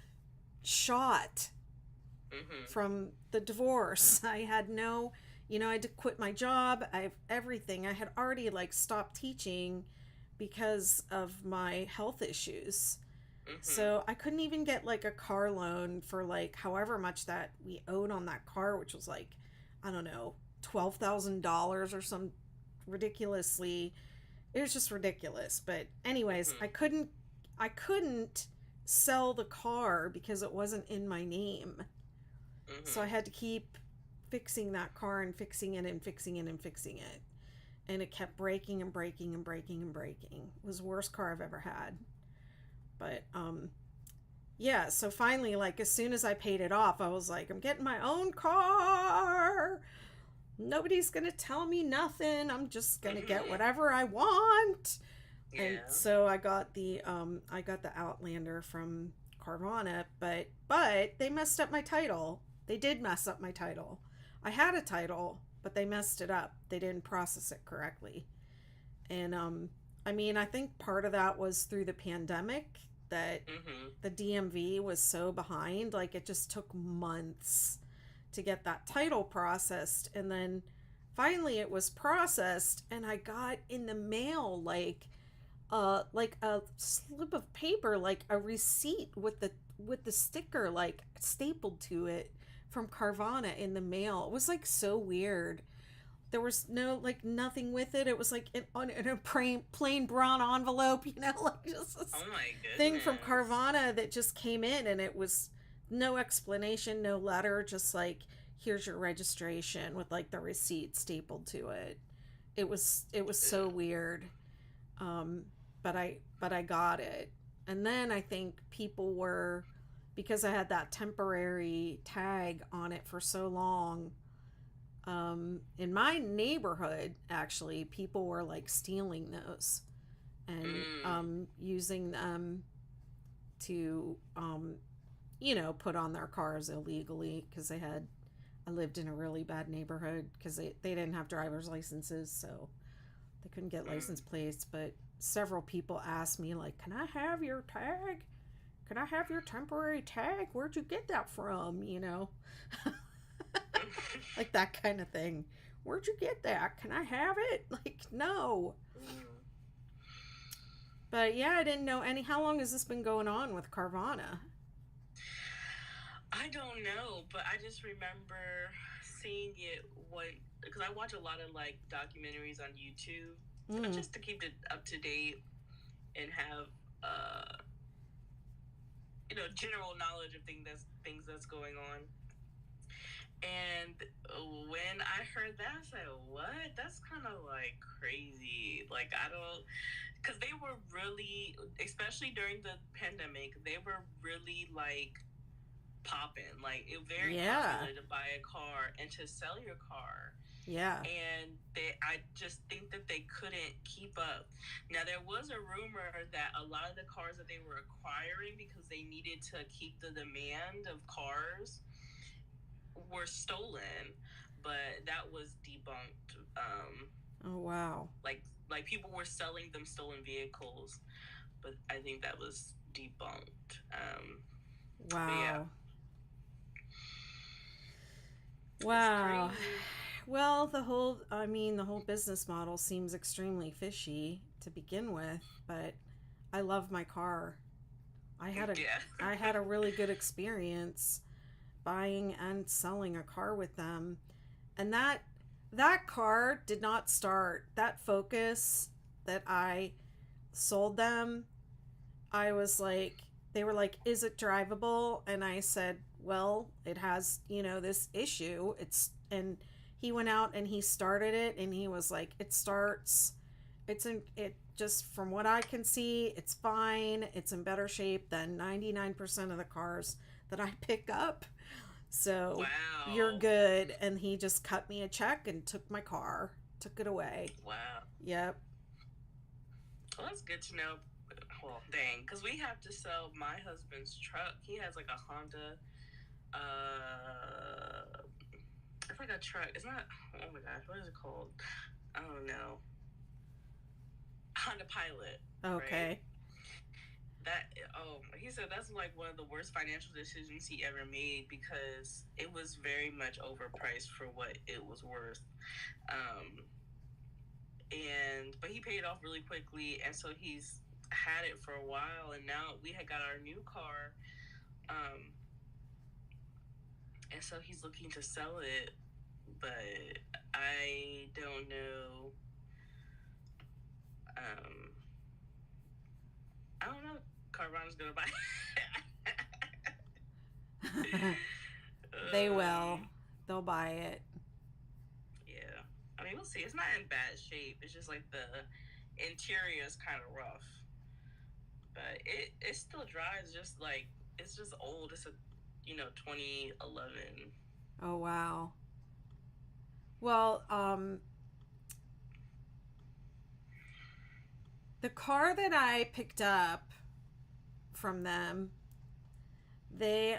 shot Mhm. from the divorce. I had no, I had to quit my job. I have everything. I had already like stopped teaching because of my health issues. Mhm. So I couldn't even get like a car loan for like however much that we owed on that car, which was like, I don't know, $12,000 or some ridiculously. It was just ridiculous. But anyways, Mhm. I couldn't sell the car because it wasn't in my name. So I Mhm. had to keep fixing that car and fixing it and fixing it and fixing it. And it kept breaking and breaking and breaking and breaking. It was the worst car I've ever had. But yeah, so finally, like as soon as I paid it off, I was like, I'm getting my own car. Nobody's gonna tell me nothing. I'm just gonna get Mhm. whatever I want. And Yeah. so I got the Outlander from Carvana, but they messed up my title. They did mess up my title. I had a title, but they messed it up. They didn't process it correctly. And I mean, I think part of that was through the pandemic that Mhm. the DMV was so behind. Like it just took months to get that title processed. And then finally it was processed and I got in the mail like a slip of paper, like a receipt with the sticker like stapled to it from Carvana in the mail. It was like so weird. There was no like nothing with it. It was like in a plain brown envelope, like just this Oh my thing from goodness. Carvana that just came in, and it was no explanation, no letter, just like here's your registration with like the receipt stapled to it. It was so Ew. weird. Um, but I got it, and then I think people were, because I had that temporary tag on it for so long. In my neighborhood, actually, people were like stealing those and Mm. using them to, put on their cars illegally because I lived in a really bad neighborhood because they didn't have driver's licenses, so they couldn't get Mm. license plates. But several people asked me, like, can I have your tag? Can I have your temporary tag? Where'd you get that from? Like that kind of thing. Where'd you get that? Can I have it? Like, no. Mm. But yeah, I didn't know any. How long has this been going on with Carvana? I don't know, but I just remember seeing it when, because I watch a lot of like documentaries on YouTube, Mm, just to keep it up to date and have general knowledge of things that's going on. And when I heard that, I said, "What? That's kind of like crazy." Like I don't, because they were really, especially during the pandemic, they were really like popping. Like it very yeah, popular to buy a car and to sell your car. yeah, And I just think that they couldn't keep up. Now there was a rumor that a lot of the cars that they were acquiring, because they needed to keep the demand of cars, were stolen, but that was debunked. Oh, wow. Like people were selling them stolen vehicles, but I think that was debunked. But yeah, Wow. it's Wow. crazy. Well, the whole business model seems extremely fishy to begin with, but I love my car. I had a Yeah. I had a really good experience buying and selling a car with them. And that car did not start. That Focus that I sold them, I was like, they were like, "Is it drivable?" And I said, "Well, it has, this issue." And he went out and he started it and he was like, "It starts. It just from what I can see, it's fine. It's in better shape than 99% of the cars that I pick up. So, you're Wow. good." And he just cut me a check and took my car, took it away. Wow. Yep. Well, that's good to know. Well, dang, because we have to sell my husband's truck. He has like a Honda. It's like a truck. It's not. Oh my gosh, what is it called? I don't know. Honda Pilot, right? Okay. He said that's like one of the worst financial decisions he ever made because it was very much overpriced for what it was worth. Um, but he paid it off really quickly, and so he's had it for a while, and now we had got our new car, um, and so he's looking to sell it, but I don't know. Um, I don't know. Carvana's gonna buy. They will. um, They'll buy it. yeah, I mean we'll see. It's not in bad shape. It's just like the interior is kind of rough, but it still drives just like it's just old. It's a 2011. Oh, wow. Well, the car that I picked up from them, they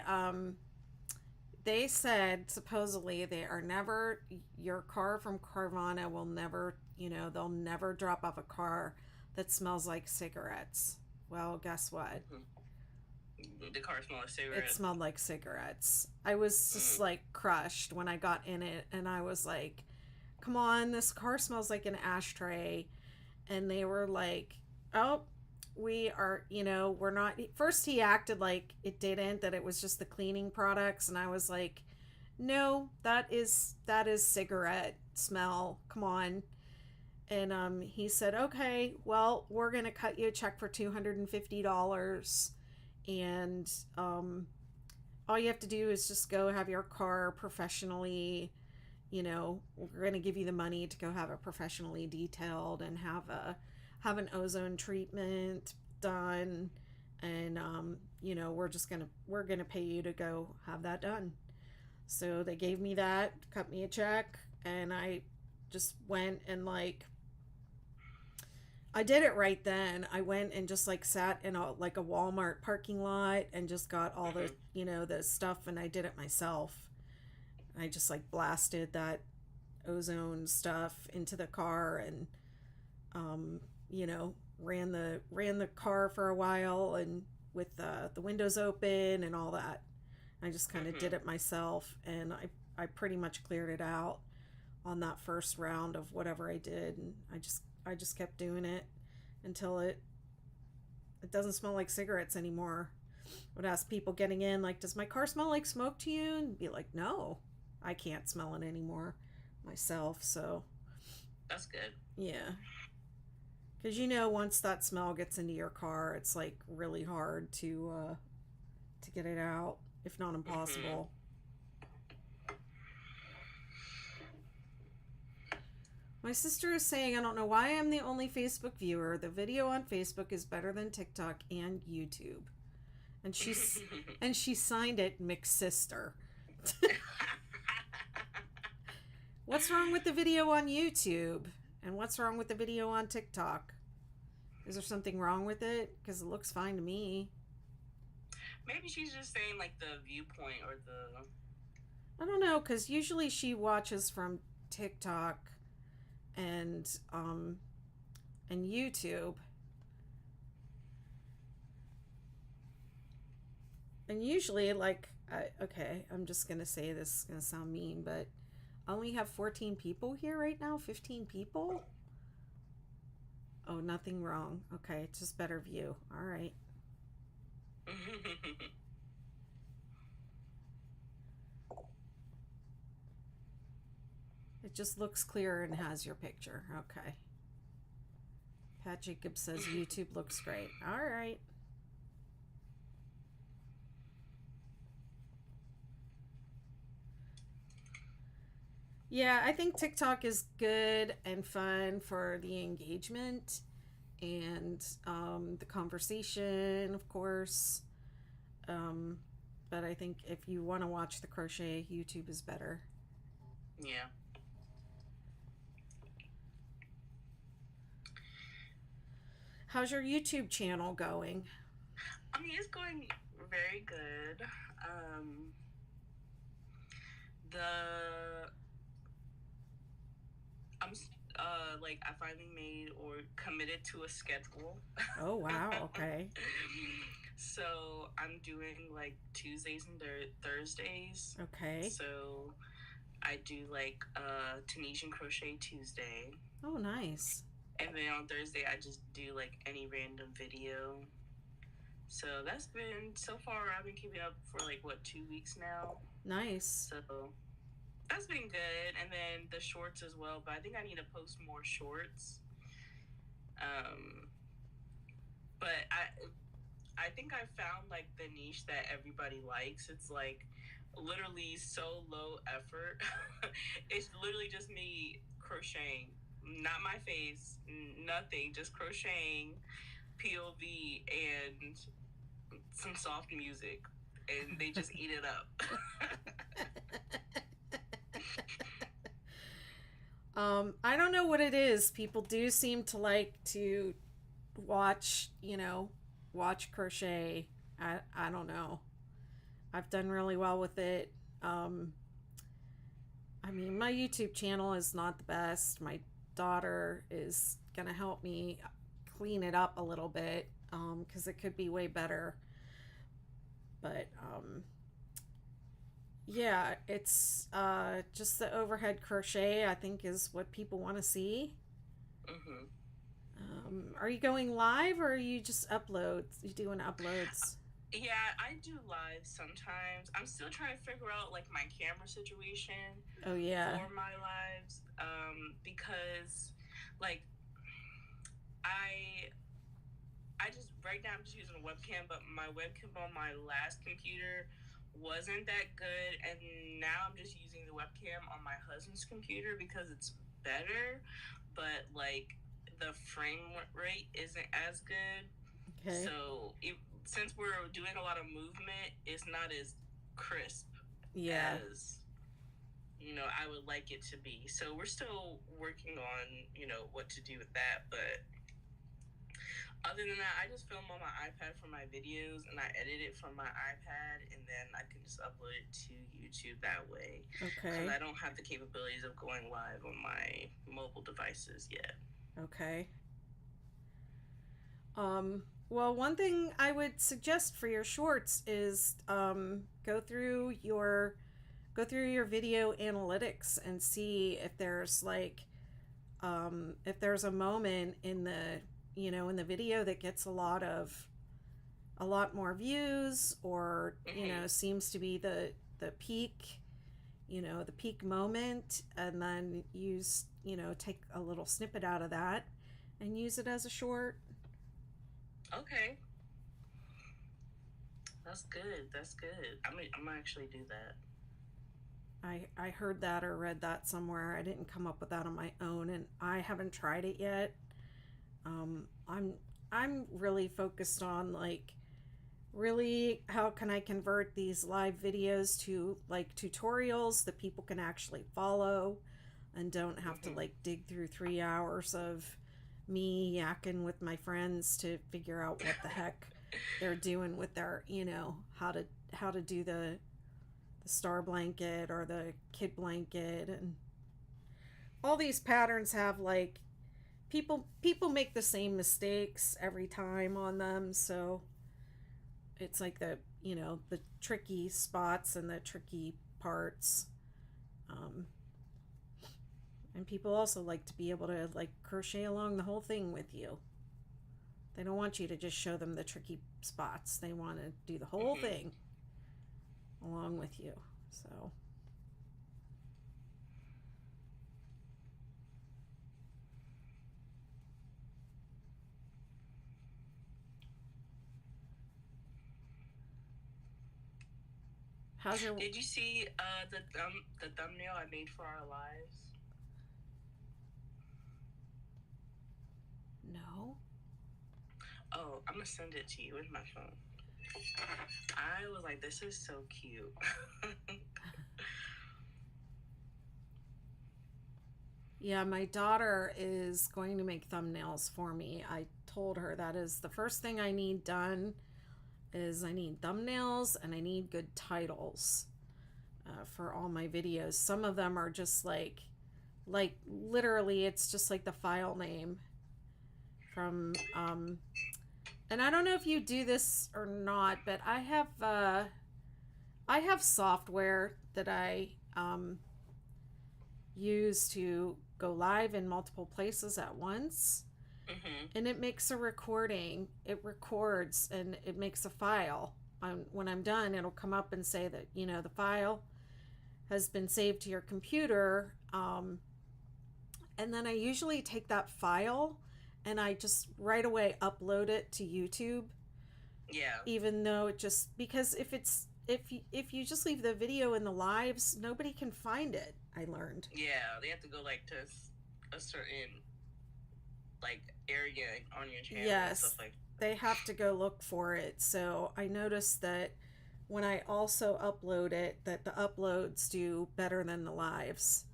they said supposedly they are never your car from Carvana will never, they'll never drop off a car that smells like cigarettes. Well, guess what? The car smells like It cigarettes. smelled like cigarettes. I was just Mm. like crushed when I got in it and I was like, "Come on, this car smells like an ashtray." And they were like, "Oh, we're not." First, he acted like it didn't, that it was just the cleaning products. And I was like, "No, that is cigarette smell. Come on." And he said, "Okay, well, we're going to cut you a check for $250. And all you have to do is just go have your car professionally, we're going to give you the money to go have it professionally detailed and have an ozone treatment done. And we're gonna pay you to go have that done." So they gave me that, cut me a check, and I just went and like I did it right then. I went and just like sat in a Walmart parking lot and just got all the Mm-hmm. the stuff, and I did it myself. I just like blasted that ozone stuff into the car and um, ran the car for a while and with the windows open and all that. I just kind of did Mm-hmm. it myself, and I pretty much cleared it out on that first round of whatever I did, and I just kept doing it until it doesn't smell like cigarettes anymore. I would ask people getting in, like, "Does my car smell like smoke to you?" And be like, "No, I can't smell it anymore myself." So That's good. yeah, because once that smell gets into your car, it's like really hard to get it out, if not Mm-hmm. impossible. My sister is saying, "I don't know why I'm the only Facebook viewer. The video on Facebook is better than TikTok and YouTube." And she signed it McSister. What's wrong with the video on YouTube? And what's wrong with the video on TikTok? Is there something wrong with it? Because it looks fine to me. Maybe she's just saying like the viewpoint or the I don't know, because usually she watches from TikTok and YouTube. And usually, like, okay, I'm just gonna say this is gonna sound mean, but I only have 14 people here right now. 15 people. Oh, nothing wrong. Okay, it's just better view. All right. It just looks clearer and has your picture. Okay. Pat Jacob says YouTube looks great. All right. Yeah, I think TikTok is good and fun for the engagement and the conversation, of course. Um, but I think if you want to watch the crochet, YouTube is better. Yeah. How's your YouTube channel going? I mean, it's going very good. The I'm like I finally made or committed to a schedule. Oh, wow. Okay. So I'm doing like Tuesdays and Thursdays. Okay. So I do like Tunisian crochet Tuesday. Oh, nice. And then on Thursday I just do like any random video. So that's been so far I've been keeping up for like what 2 weeks now. Nice. So that's been good. And then the shorts as well, but I think I need to post more shorts. But I think I found like the niche that everybody likes. It's like literally so low effort. It's literally just me crocheting, not my face, nothing, just crocheting, POV, and some soft music, and they just eat it up. I don't know what it is. People do seem to like to watch, watch crochet. I don't know. I've done really well with it. I mean, my YouTube channel is not the best. My daughter is going to help me clean it up a little bit because it could be way better. But yeah, it's just the overhead crochet, I think, is what people want to see. Mm-hmm. Are you going live or are you just uploads? You doing uploads? Yeah, I do live sometimes. I'm still trying to figure out like my camera situation Oh, yeah. for my lives, because like I I just right now I'm just using a webcam, but my webcam on my last computer wasn't that good, and now I'm just using the webcam on my husband's computer because it's better, but like the frame rate isn't as good. Okay. So since we're doing a lot of movement, it's not as crisp Yeah. as I would like it to be. So we're still working on what to do with that, but other than that, I just film on my iPad for my videos and I edit it from my iPad, and then I can just upload it to YouTube that way. Okay. Because I don't have the capabilities of going live on my mobile devices yet. Okay. Well, one thing I would suggest for your shorts is go through your video analytics and see if there's like if there's a moment in the in the video that gets a lot more views, or seems to be the peak the peak moment, and then take a little snippet out of that and use it as a short. Okay, that's good. That's good. I'm gonna actually do that. I heard that or read that somewhere. I didn't come up with that on my own, and I haven't tried it yet. I'm really focused on like really how can I convert these live videos to like tutorials that people can actually follow and don't have to like dig through 3 hours of me yakking with my friends to figure out what the heck they're doing with their how to do the the star blanket or the kid blanket, and all these patterns have like people make the same mistakes every time on them, so it's like the tricky spots and the tricky parts. um, and people also like to be able to like crochet along the whole thing with you. They don't want you to just show them the tricky spots, they want to do the whole thing along with you. So how's your Did you see the thumbnail I made for our lives? no? Oh, I'm gonna send it to you with my phone. I was like, this is so cute. Yeah, my daughter is going to make thumbnails for me. I told her that is the first thing I need done, is I need thumbnails and I need good titles for all my videos. Some of them are just like literally it's just like the file name from and I don't know if you do this or not, but I have software that I use to go live in multiple places at once. And it makes a recording. It records and it makes a file. When I'm done, it'll come up and say that the file has been saved to your computer. And then I usually take that file and I just right away upload it to YouTube. Yeah. Even though because if you just leave the video in the lives, nobody can find it. I learned. Yeah, they have to go like to a certain like area on your channel. Yes, and stuff like they have to go look for it. So I noticed that when I also upload it, that the uploads do better than the lives.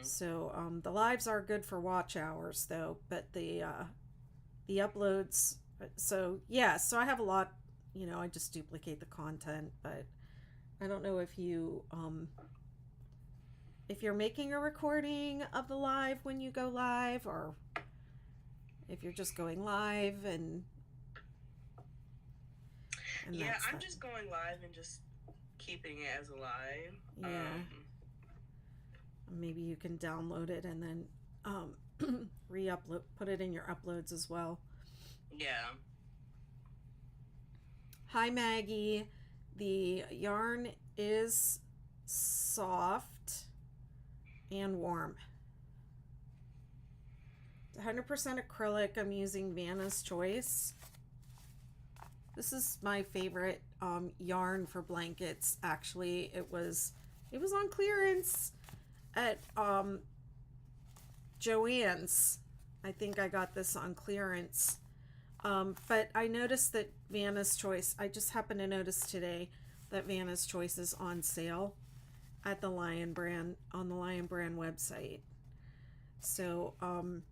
So the lives are good for watch hours though, but the uploads. So yeah, so I have a lot. I just duplicate the content, but I don't know if you're making a recording of the live when you go live, or if you're just going live and yeah, I'm just going live and just keeping it as a live. Yeah. Maybe you can download it and then re-upload, put it in your uploads as well. Yeah. Hi Maggie, the yarn is soft and warm. 100% acrylic. I'm using Vanna's Choice. This is my favorite yarn for blankets. Actually, it was on clearance at Joann's. I think I got this on clearance. But I noticed that Vanna's Choice, I just happened to notice today that Vanna's Choice is on sale at the Lion Brand, on the Lion Brand website. So, and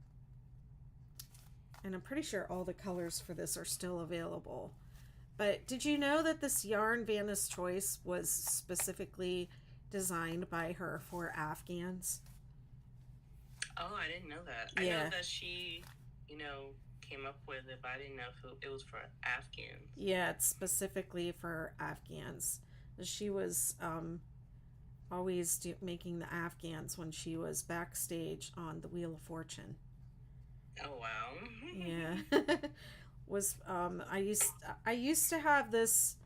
I'm pretty sure all the colors for this are still available. But did you know that this yarn, Vanna's Choice, was specifically designed by her for Afghans? Oh, I didn't know that. I know that she, came up with it, but I didn't know if it was for Afghans. Yeah, it's specifically for Afghans. She was always making the Afghans when she was backstage on the Wheel of Fortune. Oh wow. Yeah. Was I used to have this,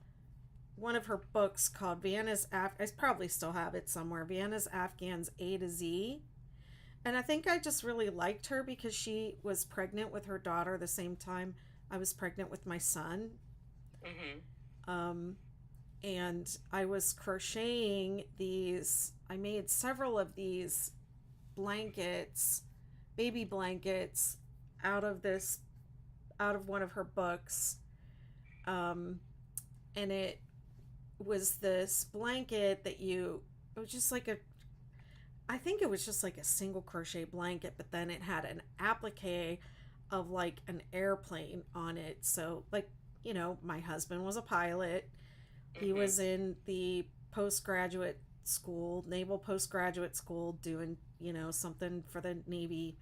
one of her books called Vanna's I probably still have it somewhere, Vanna's Afghans A to Z. And I think I just really liked her because she was pregnant with her daughter the same time I was pregnant with my son. And I was crocheting these, I made several of these blankets, baby blankets, out of one of her books. And it was this blanket that it was just like I think it was just like a single crochet blanket, but then it had an applique of like an airplane on it. So like, my husband was a pilot. He was in the postgraduate school, naval postgraduate school, doing, something for the Navy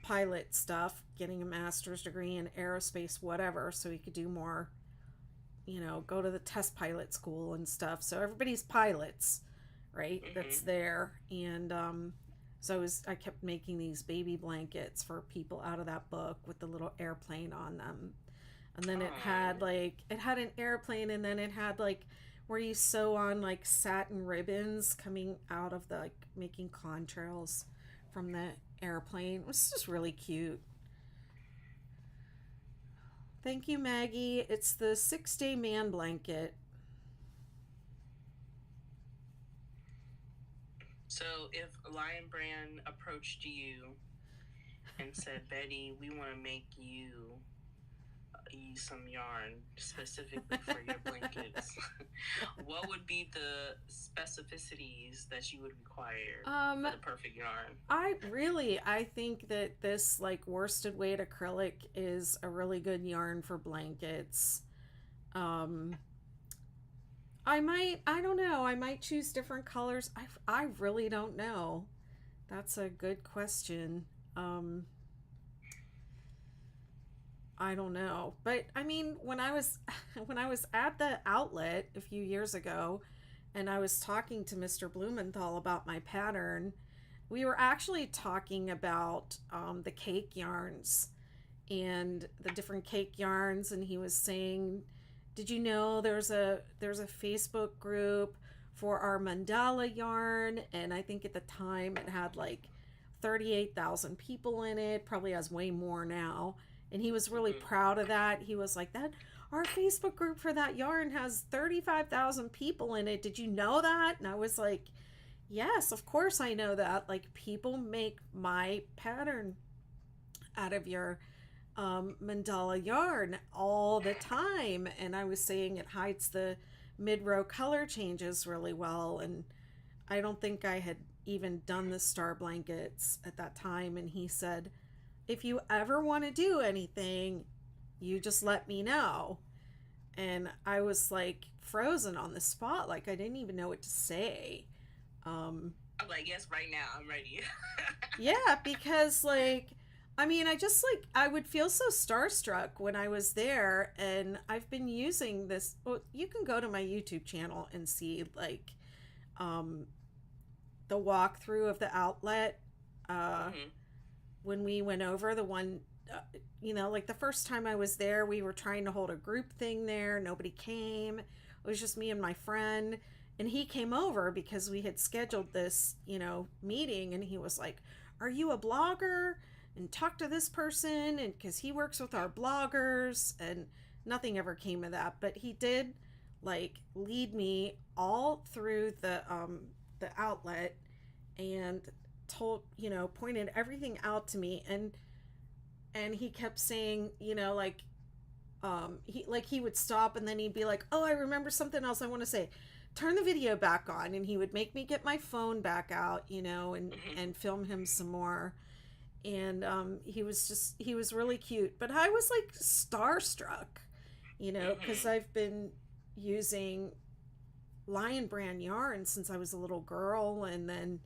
pilot stuff, getting a master's degree in aerospace, whatever, so he could do more, go to the test pilot school and stuff. So everybody's pilots, right? That's there. And so I kept making these baby blankets for people out of that book with the little airplane on them. And then it had an airplane, and then it had like where you sew on like satin ribbons coming out of the, like, making contrails from the airplane. It was just really cute. Thank you, Maggie. It's the 6-day man blanket. So if Lion Brand approached you and said, Betty, we want to make you use some yarn specifically for your blankets, what would be the specificities that you would require for the perfect yarn? I think that this like worsted weight acrylic is a really good yarn for blankets. I don't know, I might choose different colors. I really don't know. That's a good question. I don't know. But I mean, when I was when I was at the outlet a few years ago and I was talking to Mr. Blumenthal about my pattern, we were actually talking about the cake yarns and the different cake yarns, and he was saying, "Did you know there's a Facebook group for our mandala yarn?" And I think at the time it had like 38,000 people in it, probably has way more now. And he was really proud of that. He was like, "That our Facebook group for that yarn has 35,000 people in it. Did you know that?" And I was like, "Yes, of course I know that. Like, people make my pattern out of your mandala yarn all the time." And I was saying it hides the mid-row color changes really well. And I don't think I had even done the star blankets at that time. And he said, "If you ever want to do anything, you just let me know." And I was like frozen on the spot, like I didn't even know what to say. I'm like, yes, right now I'm ready. Yeah, because like, I mean, I would feel so starstruck when I was there, and I've been using this. Well, you can go to my YouTube channel and see like the walkthrough of the outlet. When we went over the one, like the first time I was there, we were trying to hold a group thing there. Nobody came. It was just me and my friend. And he came over because we had scheduled this, meeting. And he was like, "Are you a blogger? And talk to this person." And because he works with our bloggers, and nothing ever came of that. But he did like lead me all through the outlet, and pointed everything out to me, and he kept saying, he would stop, and then he'd be like, "Oh, I remember something else I want to say. Turn the video back on." And he would make me get my phone back out, and film him some more. And he was really cute, but I was like starstruck, because I've been using Lion Brand yarn since I was a little girl. And then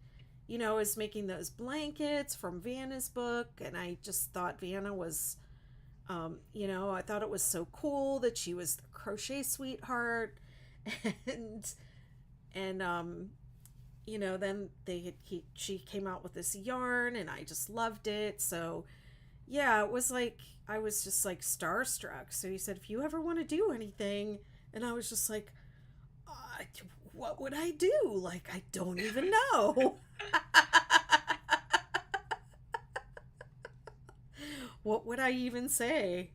I was making those blankets from Vanna's book, and I just thought Vanna was, I thought it was so cool that she was the crochet sweetheart, and then she came out with this yarn, and I just loved it. So yeah, it was like I was just like starstruck. So he said, "If you ever want to do anything," and I was just like, what would I do? Like, I don't even know. What would I even say?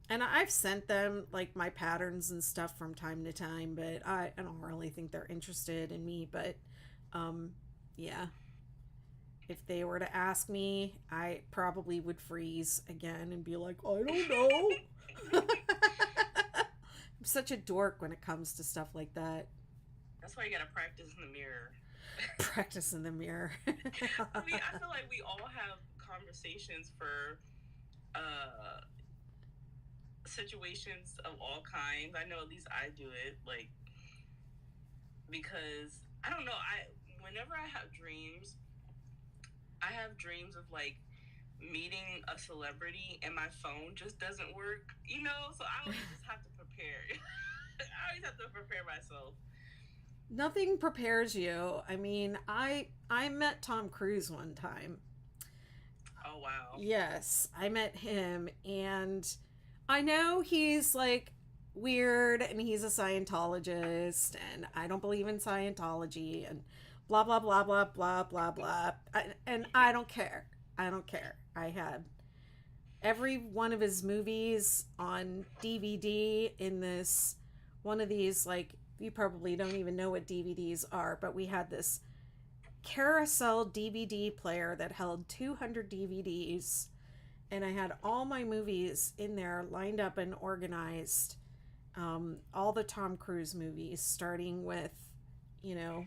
And I've sent them like my patterns and stuff from time to time, but I don't really think they're interested in me. But yeah, if they were to ask me, I probably would freeze again and be like, "I don't know." I'm such a dork when it comes to stuff like that. That's why you gotta practice in the mirror. Practice in the mirror. I mean, I feel like we all have conversations for situations of all kinds. I know at least I do it. Like, because I don't know. Whenever I have dreams of like meeting a celebrity, and my phone just doesn't work. So I always just have to prepare. I always have to prepare myself. Nothing prepares you. I mean, I met Tom Cruise one time. Oh wow. Yes, I met him, and I know he's like weird and he's a Scientologist, and I don't believe in Scientology, and blah blah blah blah blah blah blah. And I don't care. I don't care. I had every one of his movies on DVD in this one of these, like, you probably don't even know what DVDs are, but we had this carousel DVD player that held 200 DVDs, and I had all my movies in there lined up and organized. All the Tom Cruise movies, starting with, you know,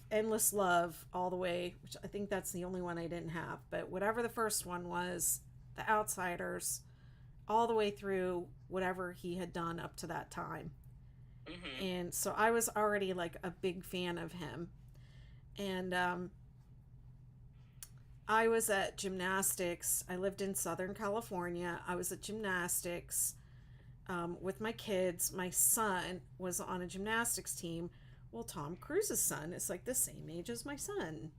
Endless Love all the way, which I think that's the only one I didn't have, but whatever the first one was, The Outsiders, all the way through whatever he had done up to that time. Mm-hmm. And so I was already like a big fan of him. And I was at gymnastics. I lived in Southern California. I was at gymnastics with my kids. My son was on a gymnastics team. Well, Tom Cruise's son is like the same age as my son.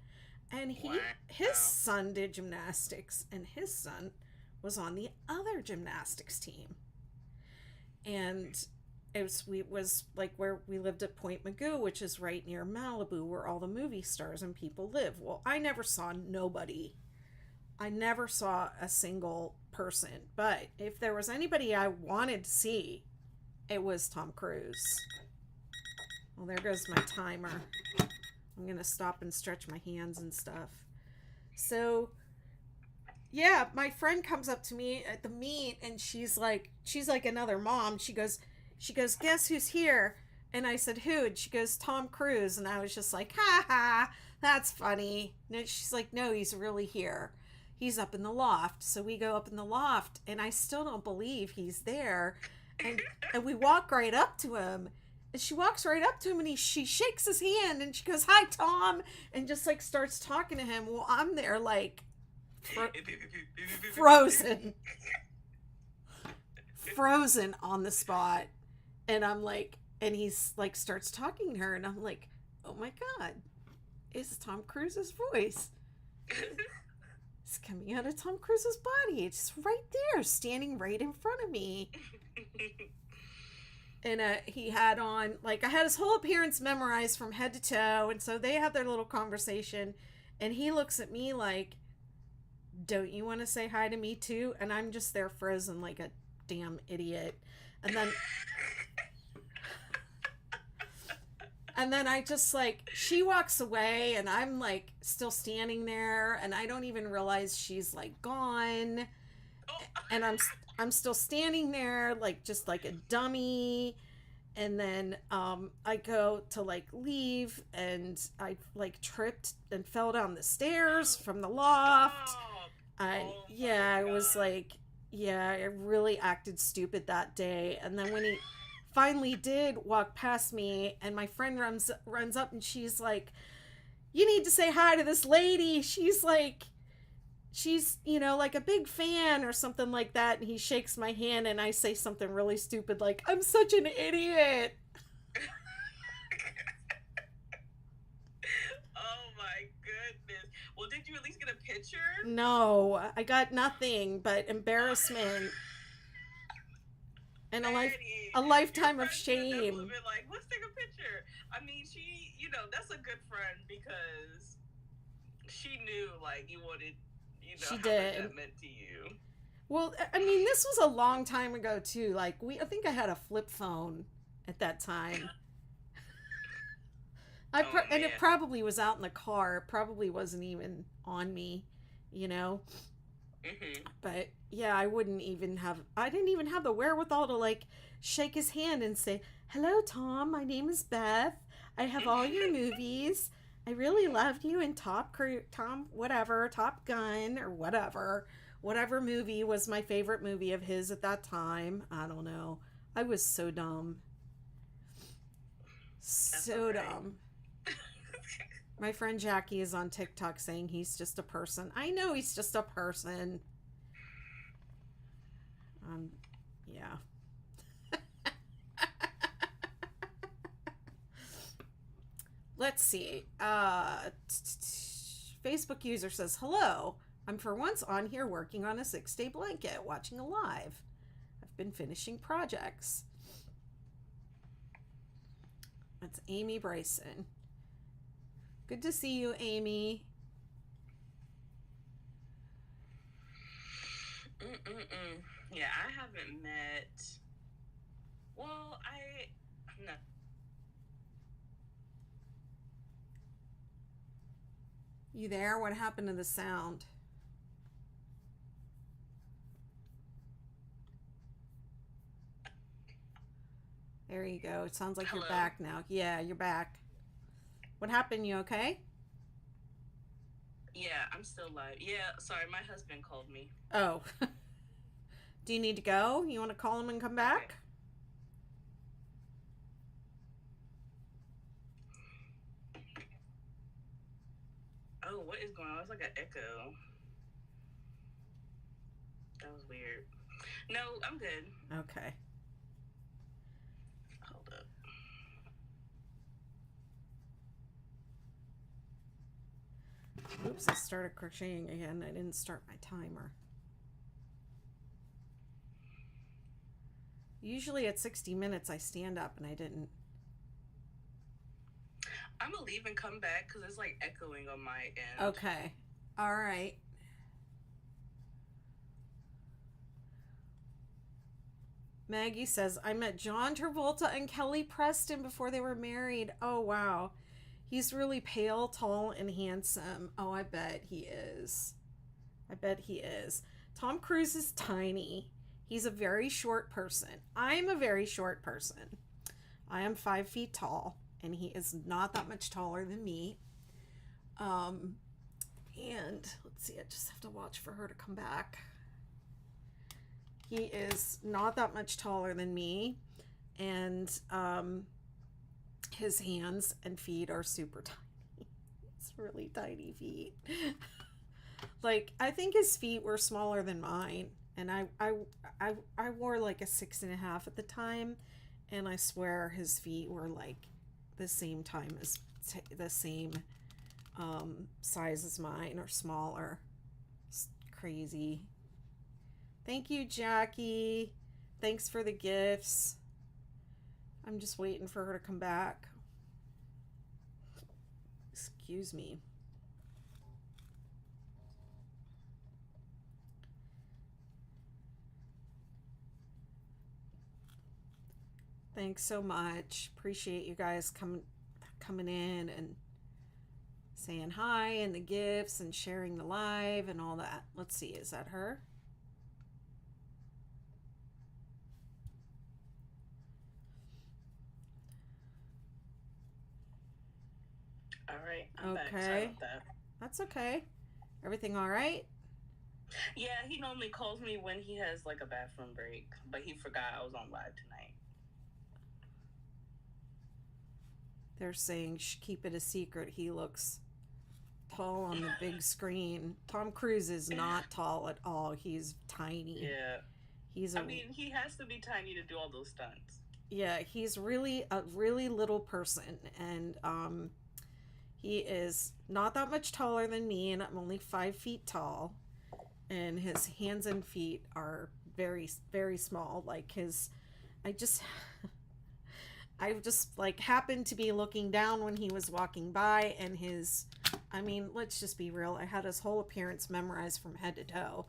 And Wow. his son did gymnastics, and his son was on the other gymnastics team. And it was like where we lived at Point Magoo, which is right near Malibu, where all the movie stars and people live. Well, I never saw nobody. I never saw a single person. But if there was anybody I wanted to see, it was Tom Cruise. Well, there goes my timer. I'm gonna stop and stretch my hands and stuff. So yeah, my friend comes up to me at the meet, and she's like another mom. She goes, guess who's here? And I said, who? And she goes, Tom Cruise. And I was just like, ha ha, that's funny. And she's like, no, he's really here. He's up in the loft. So we go up in the loft, and I still don't believe he's there. And we walk right up to him. And she walks right up to him, and she shakes his hand, and she goes, hi, Tom, and just like starts talking to him. Well, I'm there like frozen. Frozen on the spot. And I'm like, and he's like starts talking to her, and I'm like, oh my God, it's Tom Cruise's voice. It's coming out of Tom Cruise's body. It's right there, standing right in front of me. And he had on, like, I had his whole appearance memorized from head to toe. And so they have their little conversation. And he looks at me like, don't you want to say hi to me too? And I'm just there frozen like a damn idiot. And then I just like, she walks away, and I'm like still standing there, and I don't even realize she's like gone. And I'm still standing there like just like a dummy. And then I go to like leave, and I like tripped and fell down the stairs from the loft. Yeah, I was like, yeah, I really acted stupid that day. And then when he finally did walk past me, and my friend runs up, and she's like, you need to say hi to this lady. She's like, she's, like a big fan or something like that. And he shakes my hand, and I say something really stupid like, I'm such an idiot. Oh my goodness. Well, did you at least get a picture? No, I got nothing but embarrassment and a lifetime of shame. Been like, let's take a picture. I mean, she, that's a good friend, because she knew like you wanted, she how did. much that meant to you. Well, I mean, this was a long time ago too. Like I think I had a flip phone at that time. And it probably was out in the car. It probably wasn't even on me, Mm-hmm. But yeah, I didn't even have the wherewithal to like shake his hand and say, hello, Tom, my name is Beth. I have all your movies. I really loved you in Top Gun or whatever movie was my favorite movie of his at that time. I don't know. I was so dumb. That's So okay. dumb. My friend Jackie is on TikTok saying he's just a person. I know he's just a person. Yeah. Let's see. Facebook user says, hello. I'm for once on here working on a 6-day blanket, watching a live. I've been finishing projects. That's Amy Bryson. Good to see you, Amy. Yeah, I haven't met. Well, no. You there? What happened to the sound? There you go. It sounds like Hello. you're back now. Yeah, you're back. What happened? You okay? Yeah, I'm still live. Yeah, sorry, my husband called me. Oh. Do you need to go? You want to call him and come back? Okay. Oh, what is going on? It's like an echo. That was weird. No, I'm good. Okay. Hold up. Oops, I started crocheting again. I didn't start my timer. Usually at 60 minutes I stand up and I didn't. I'm gonna leave and come back because it's like echoing on my end. Okay. All right. Maggie says, I met John Travolta and Kelly Preston before they were married. Oh, wow. He's really pale, tall, and handsome. Oh, I bet he is. I bet he is. Tom Cruise is tiny. He's a very short person. I'm a very short person. I am 5 feet tall, and he is not that much taller than me. And let's see, I just have to watch for her to come back. He is not that much taller than me, and his hands and feet are super tiny. It's really tiny feet. Like, I think his feet were smaller than mine, and I wore like a 6.5 at the time, and I swear his feet were like the same time as the same size as mine or smaller. It's crazy. Thank you, Jackie. Thanks for the gifts. I'm just waiting for her to come back. Excuse me. Thanks so much. Appreciate you guys coming in and saying hi and the gifts and sharing the live and all that. Let's see, is that her? All right, I'm back. Sorry about that. That's okay. Everything all right? Yeah, he normally calls me when he has like a bathroom break, but he forgot I was on live tonight. They're saying keep it a secret. He looks tall on the big screen. Tom Cruise is not tall at all. He's tiny. Yeah. He's I mean, he has to be tiny to do all those stunts. Yeah, he's really a really little person, and he is not that much taller than me, and I'm only 5 feet tall, and his hands and feet are very, very small. Like I just like happened to be looking down when he was walking by, and I mean, let's just be real. I had his whole appearance memorized from head to toe.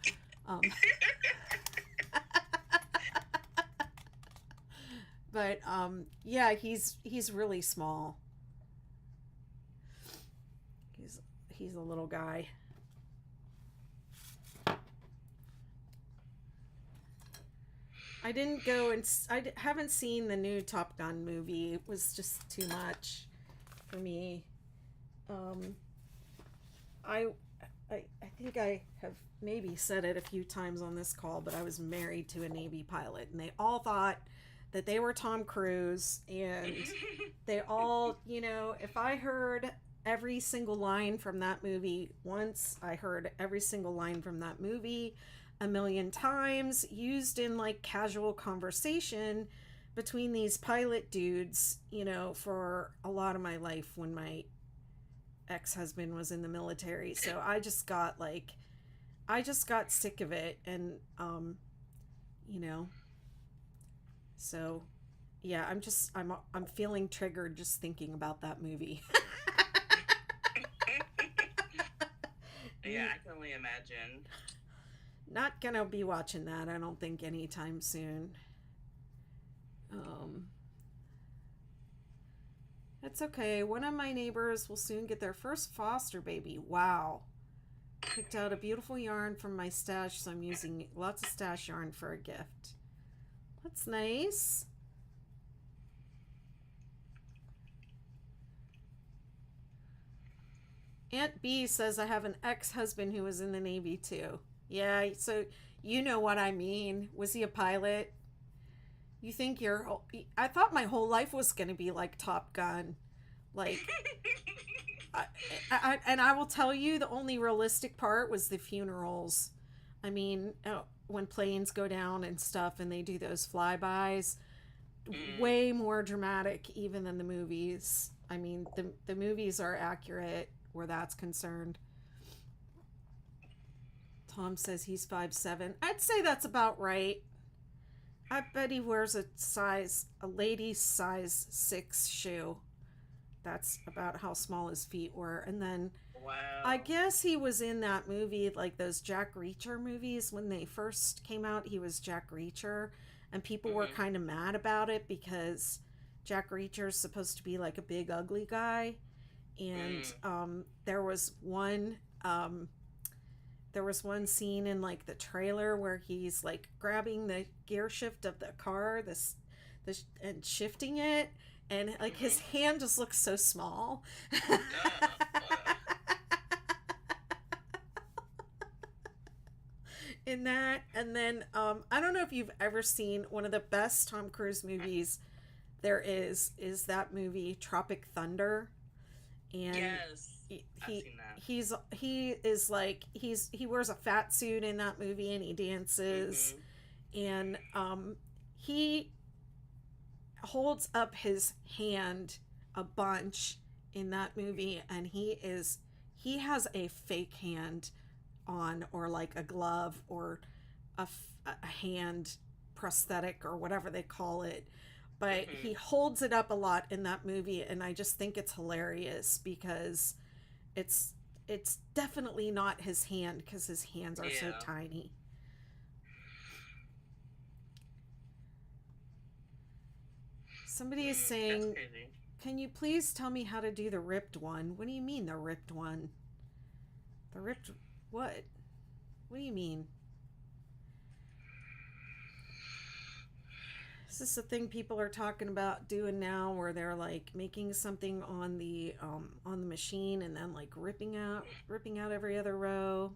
But yeah, he's really small. He's a little guy. I didn't go and haven't seen the new Top Gun movie. It was just too much for me. I think I have maybe said it a few times on this call, but I was married to a Navy pilot, and they all thought that they were Tom Cruise, and they all, you know, if I heard every single line from that movie once, I heard every single line from that movie a million times, used in like casual conversation between these pilot dudes, you know, for a lot of my life when my ex-husband was in the military. So I just got sick of it, and you know, so yeah, I'm feeling triggered just thinking about that movie. Yeah, I can only imagine. Not gonna be watching that, I don't think, anytime soon. Um, it's okay. One of my neighbors will soon get their first foster baby. Wow. Picked out a beautiful yarn from my stash, so I'm using lots of stash yarn for a gift. That's nice. Aunt B says I have an ex-husband who was in the Navy too. Yeah, so you know what I mean. Was he a pilot? You think you're... I thought my whole life was going to be like Top Gun. Like, and I will tell you, the only realistic part was the funerals. I mean, when planes go down and stuff and they do those flybys, way more dramatic even than the movies. I mean, the movies are accurate where that's concerned. Tom says he's 5'7". I'd say that's about right. I bet he wears a lady's size 6 shoe. That's about how small his feet were. And then Wow. I guess he was in that movie, like those Jack Reacher movies. When they first came out, he was Jack Reacher. And people were kind of mad about it because Jack Reacher's supposed to be like a big, ugly guy. And there was one scene in like the trailer where he's like grabbing the gear shift of the car, this and shifting it, and like his hand just looks so small. In that, and then I don't know if you've ever seen one of the best Tom Cruise movies there is that movie Tropic Thunder. And yes, I've seen that. he wears a fat suit in that movie, and he dances, and he holds up his hand a bunch in that movie, and he has a fake hand on, or like a glove, or a hand prosthetic, or whatever they call it, but he holds it up a lot in that movie, and I just think it's hilarious because it's definitely not his hand, because his hands are so tiny. Somebody is saying, can you please tell me how to do the ripped one? What do you mean, the ripped one? The ripped what? What do you mean? Is this a thing people are talking about doing now, where they're like making something on the machine and then like ripping out every other row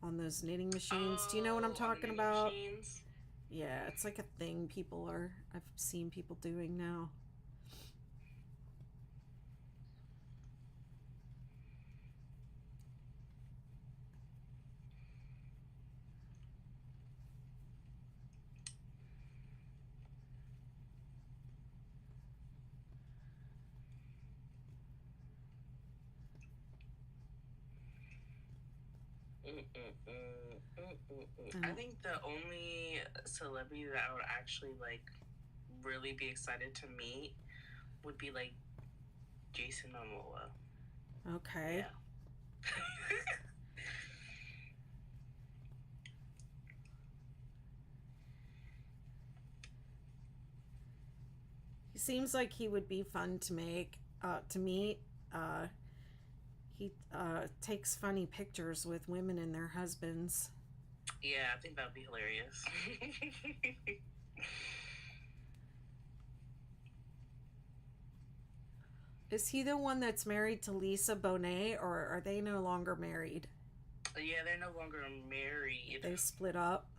on those knitting machines? Do you know what I'm talking about? Machines? Yeah, it's like a thing I've seen people doing now. I think the only celebrity that I would actually like really be excited to meet would be like Jason Momoa. Okay. Yeah. He seems like he would be fun to meet. He takes funny pictures with women and their husbands. Yeah, I think that would be hilarious. Is he the one that's married to Lisa Bonet, or are they no longer married? Yeah, they're no longer married. They split up.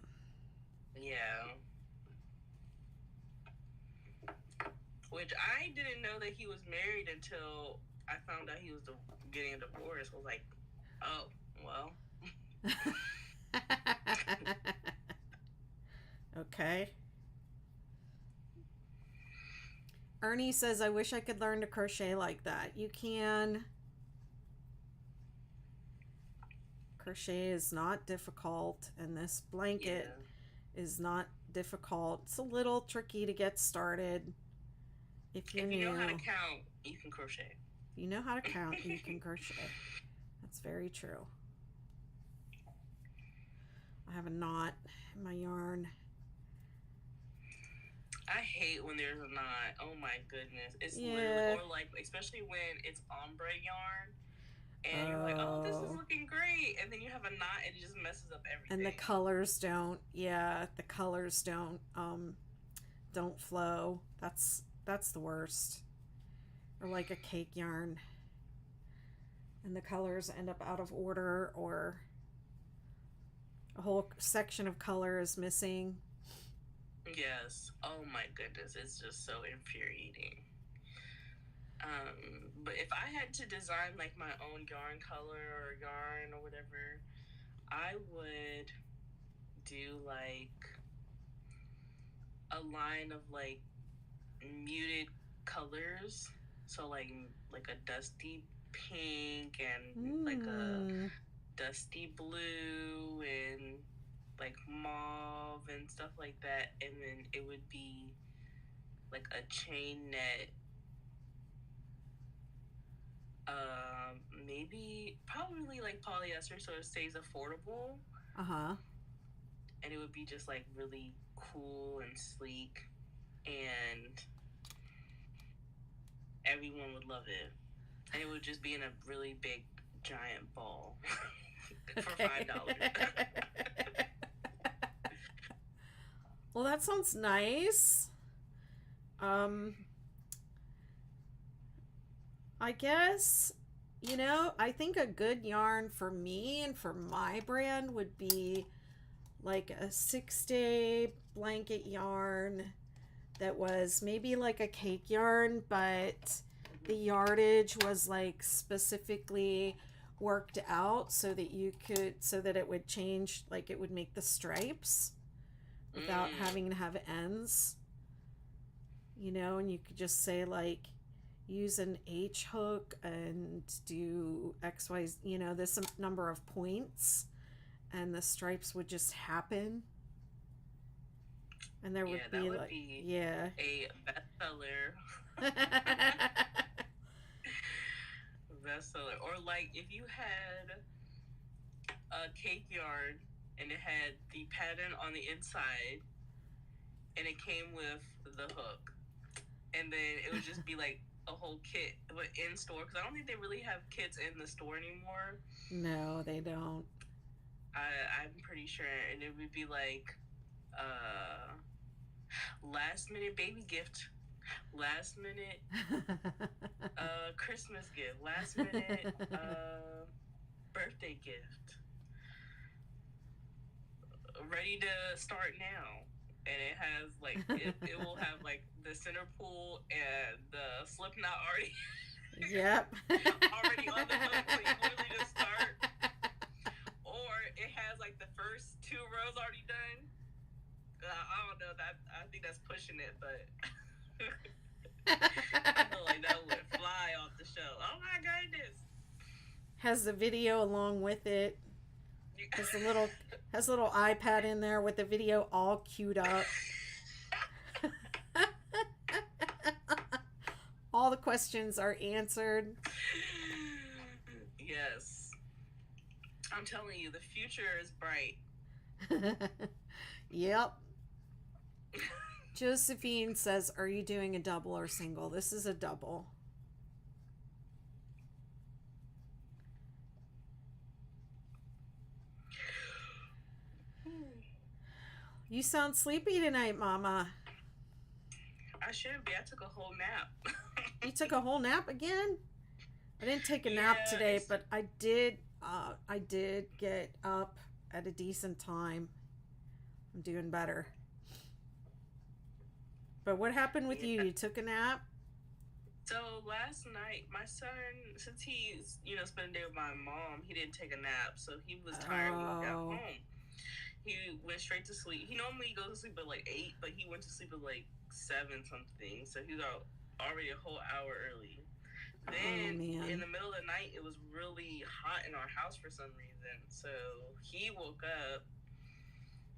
Yeah. which I didn't know that he was married until I found out he was getting a divorce. I was like, oh, well. Okay. Ernie says, I wish I could learn to crochet like that. You can. Crochet is not difficult, and this blanket is not difficult. It's a little tricky to get started. If you know how to count, you can crochet. If you know how to count, you can crochet. That's very true. I have a knot in my yarn. I hate when there's a knot. Oh my goodness. It's literally, or like, especially when it's ombre yarn. And you're like, oh, this is looking great. And then you have a knot and it just messes up everything. And the colors don't, the colors don't flow. That's the worst. Or like a cake yarn. And the colors end up out of order, or a whole section of color is missing. Yes. Oh my goodness. It's just so infuriating. But if I had to design like my own yarn color or yarn or whatever, I would do like a line of like muted colors. So like a dusty pink and like a dusty blue and like mauve and stuff like that. And then it would be like a chain net, maybe probably like polyester so it stays affordable. And it would be just like really cool and sleek, and everyone would love it. And it would just be in a really big giant ball for $5. Well, that sounds nice. I guess, I think a good yarn for me and for my brand would be like a 6-day blanket yarn that was maybe like a cake yarn, but the yardage was like specifically worked out so that it would change, like it would make the stripes without having to have ends, and you could just say like use an H hook and do XY, this number of points, and the stripes would just happen. And there would be like a bestseller. Bestseller. Or like if you had a cake yarn and it had the pattern on the inside and it came with the hook, and then it would just be like a whole kit, but in store, because I don't think they really have kits in the store anymore. No, they don't. I'm pretty sure. And it would be like last minute baby gift, last minute Christmas gift, last minute birthday gift, ready to start now. And it has like it will have like the center pull and the slip knot already already on the hook, so you literally just start. Or it has like the first 2 rows already done. I don't know, that I think that's pushing it, but I feel like that would fly off the show. Oh my goodness. Has the video along with it. Has a little iPad in there with the video all queued up. All the questions are answered. Yes. I'm telling you, the future is bright. Yep. Josephine says, are you doing a double or single? This is a double. You sound sleepy tonight, Mama. I should be. I took a whole nap. You took a whole nap again? I didn't take a nap today, but I did get up at a decent time. I'm doing better. But what happened with you? You took a nap? So last night, my son, since he's spending the day with my mom, he didn't take a nap, so he was tired when he got Oh, home. He went straight to sleep. He normally goes to sleep at like 8, but he went to sleep at like 7 something. So he was out already a whole hour early. oh Then in man. the middle of the night, it was really hot in our house for some reason. So he woke up.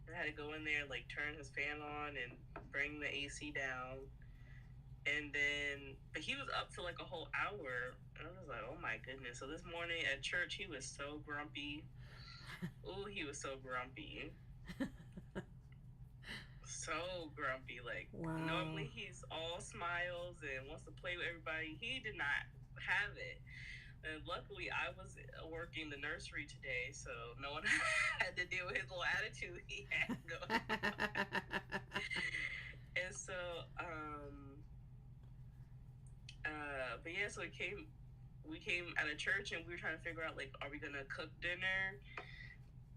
I had to go in there, like turn his fan on and bring the AC down. And then, but he was up for like a whole hour. And I was like, oh my goodness. So this morning at church, he was so grumpy. Oh, he was so grumpy. So grumpy. Like, Wow. normally he's all smiles and wants to play with everybody. He did not have it. And luckily, I was working the nursery today, so no one had to deal with his little attitude he had going on. And so, but yeah, so we came out of church and we were trying to figure out, like, are we gonna cook dinner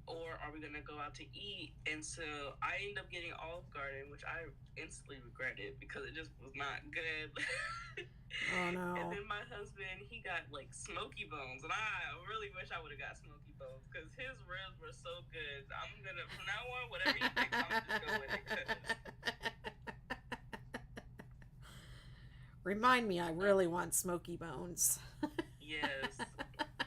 or are we gonna go out to eat? And so I ended up getting Olive Garden, which I instantly regretted because it just was not good. Oh And no. then my husband, he got like smoky bones, and I really wish I would have got smoky bones because his ribs were so good. I'm gonna from now on, whatever he picks, I'm just go with it. Cause Remind me, I really want smoky bones. yes,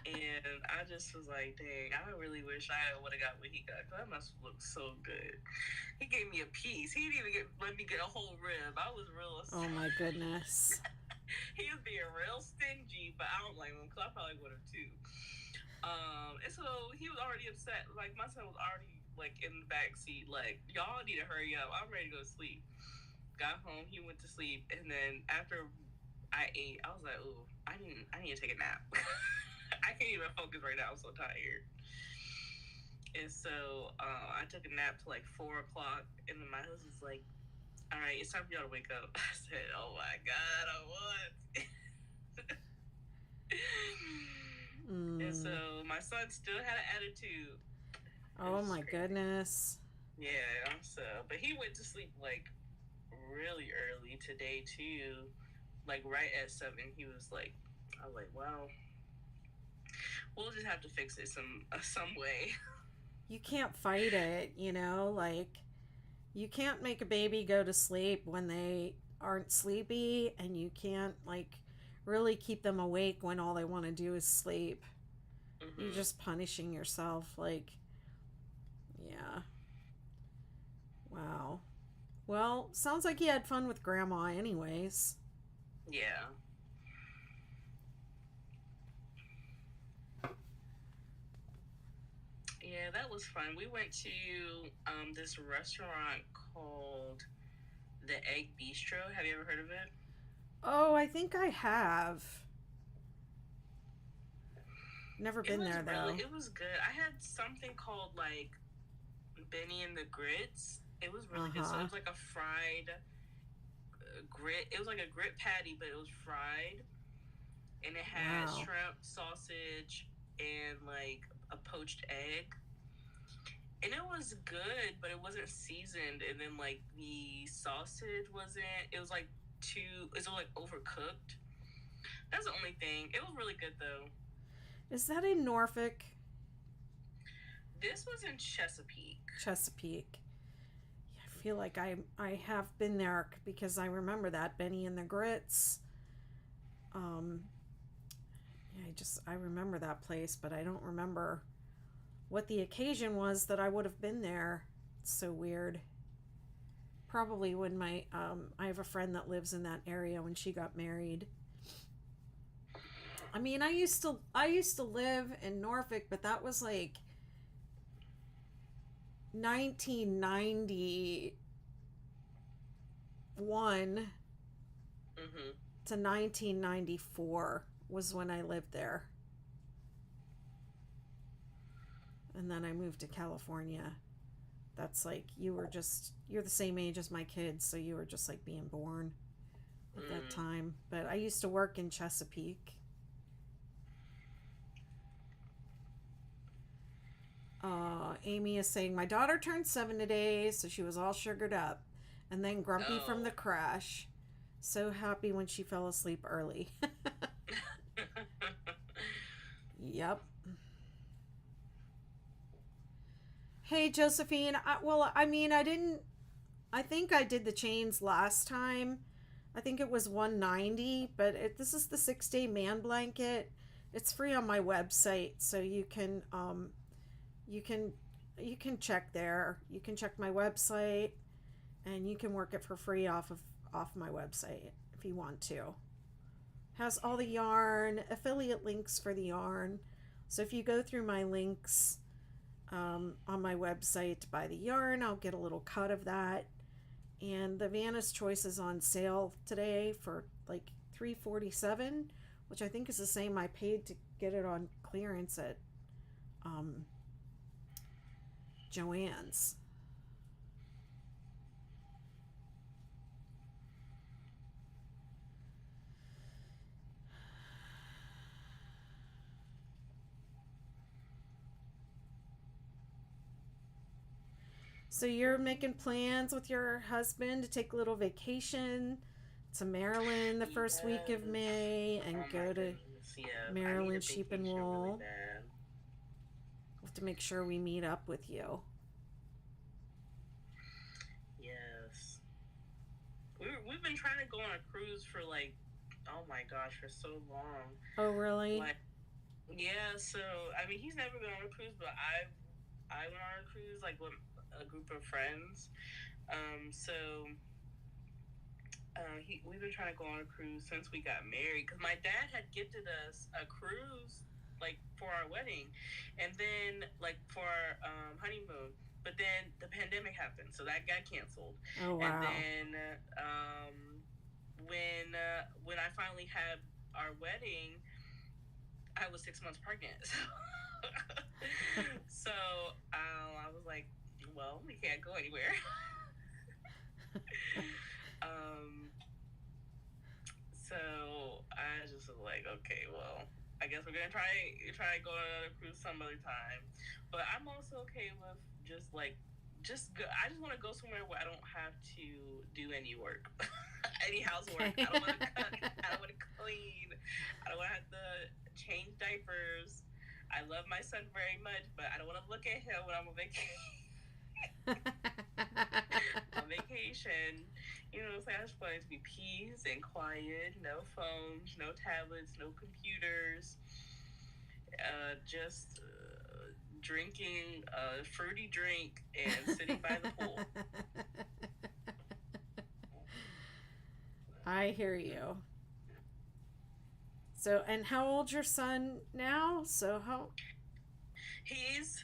and I just was like, dang, I really wish I would have got what he got because that must look so good. He gave me a piece. He didn't even let me get a whole rib. I was real. Oh my goodness. He was being real stingy, but I don't blame him because I probably would have too. And so he was already upset. Like my son was already like in the back seat, like y'all need to hurry up. I'm ready to go to sleep. Got home, he went to sleep, and then after I ate, I was like, ooh, I need to take a nap. I can't even focus right now. I'm so tired. And so I took a nap till like 4 o'clock, and then my husband's like, all right, it's time for y'all to wake up. I said, oh my God, I want. And Mm. so my son still had an attitude. It Oh was just my crazy. goodness. Yeah, so but he went to sleep like really early today too. Like right at 7, he was like, I was like, well, we'll just have to fix it some way. You can't fight it, you know? Like, you can't make a baby go to sleep when they aren't sleepy, and you can't, like, really keep them awake when all they want to do is sleep. You're Mm-hmm. just punishing yourself. Like, yeah. Wow. Well, sounds like you had fun with Grandma, anyways. Yeah. Yeah, that was fun. We went to this restaurant called the Egg Bistro. Have you ever heard of it? Oh, I think I have. Never been there, though. It was good. I had something called like Benny and the Grits. It was Uh really good. So it huh. was like a fried grit. It was like a grit patty, but it was fried, and it had Wow. shrimp, sausage, and like a poached egg. And it was good, but it wasn't seasoned. And then like the sausage wasn't. It was like too. It was like overcooked. That's the only thing. It was really good though. Is that in Norfolk? This was in Chesapeake. Chesapeake. Yeah, I feel like I have been there because I remember that Benny and the Grits. Um, yeah, I remember that place, but I don't remember what the occasion was that I would have been there. It's so weird. Probably when I have a friend that lives in that area when she got married. I mean, I used to live in Norfolk, but that was like 1991 Mm-hmm. to 1994 was when I lived there. And then I moved to California. That's like you're the same age as my kids, so you were just like being born at that Mm. time. But I used to work in Chesapeake. Amy is saying my daughter turned 7 today, so she was all sugared up and then grumpy from the Oh. crash. So happy when she fell asleep early. Yep. Hey, Josephine. I didn't. I think I did the chains last time. I think it was 190, but this is the 6 day man blanket. It's free on my website, so you can you can check there. You can check my website, and you can work it for free off my website if you want to. Has all the yarn, affiliate links for the yarn. So if you go through my links on my website to buy the yarn, I'll get a little cut of that. And the Vanna's Choice is on sale today for like $3.47, which I think is the same I paid to get it on clearance at um, Joann's. So you're making plans with your husband to take a little vacation to Maryland the first week of Yes. May and Oh my go to goodness. Yeah, I need a Maryland Sheep and vacation really Wool. bad. We'll have to make sure we meet up with you. Yes. We've been trying to go on a cruise for like, oh my gosh, for so long. Oh, really? Like, yeah. So I mean, he's never been on a cruise, but I went on a cruise like with a group of friends. So we've been trying to go on a cruise since we got married because my dad had gifted us a cruise like for our wedding, and then like for our honeymoon. But then the pandemic happened, so that got canceled. Oh, And wow. then when I finally had our wedding, I was 6 months pregnant. So I was like, well, we can't go anywhere. um, So I just was like, okay, well, I guess we're gonna try going on a cruise some other time. But I'm also okay with just like just go. I just want to go somewhere where I don't have to do any work, any housework. Okay. I don't want to cook. I don't want to clean. I don't want to have to change diapers. I love my son very much, but I don't want to look at him when I'm on vacation. On vacation, so I just want it to be peace and quiet, no phones, no tablets, no computers, just drinking a fruity drink and sitting by the pool. I hear you. So, and how old's your son now? So how He's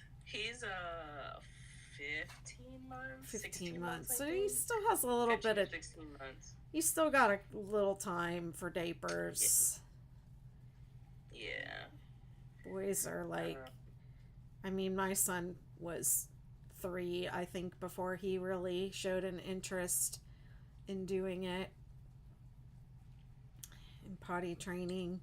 15 months, 15 16 months, months. I So he think. still has a little bit 15 or of 16 months. you still got a little time for Yeah. diapers. Yeah. Boys are like, Uh, I mean, my son was 3, I think, before he really showed an interest in doing it in potty training.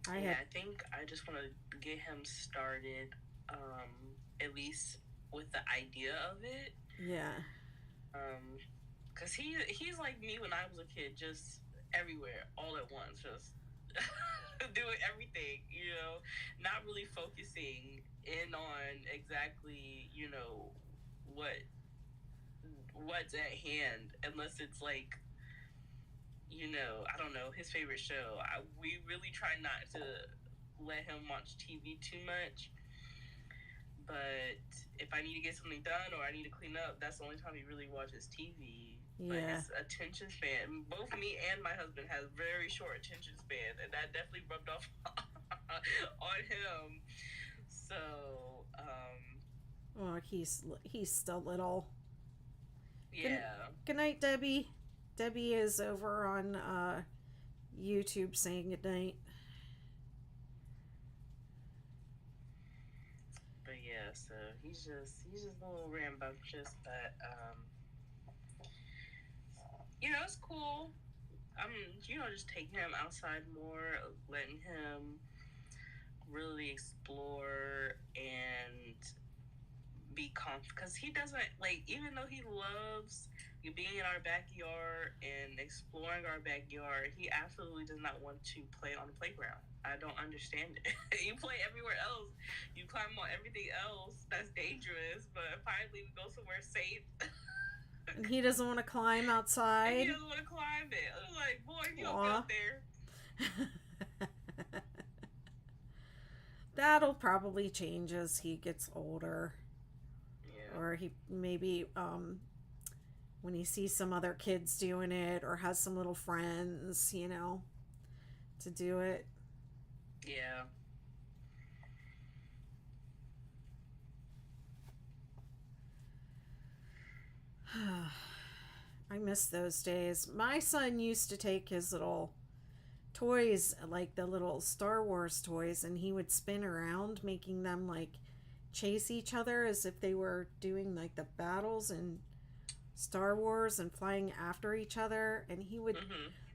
I Yeah, had, I think I just want to get him started, at least with the idea of it. yeah. Because he's like me when I was a kid, just everywhere, all at once, just doing everything, not really focusing in on exactly, what what's at hand, unless it's like, I don't know, his favorite show. We really try not to let him watch TV too much. But if I need to get something done or I need to clean up, that's the only time he really watches TV. But Yeah. his attention span, both me and my husband has very short attention span, and that definitely rubbed off on him. So, Oh, he's still little. Good, yeah. good night, Debbie. Debbie is over on YouTube saying good night. But yeah, so he's just a little rambunctious, but it's cool. I'm just taking him outside more, letting him really explore and be comfortable, because he doesn't, like, even though he loves being in our backyard and exploring our backyard, he absolutely does not want to play on the playground. I don't understand it. You play everywhere else, you climb on everything else that's dangerous, but finally we go somewhere safe. And he doesn't want to climb outside. And he doesn't want to climb it. I'm like, boy, you don't get up there. That'll probably change as he gets older. Yeah. Or he maybe when he sees some other kids doing it, or has some little friends, to do it. Yeah. I miss those days. My son used to take his little toys, like the little Star Wars toys, and he would spin around, making them like chase each other as if they were doing like the battles in Star Wars and flying after each other. And he would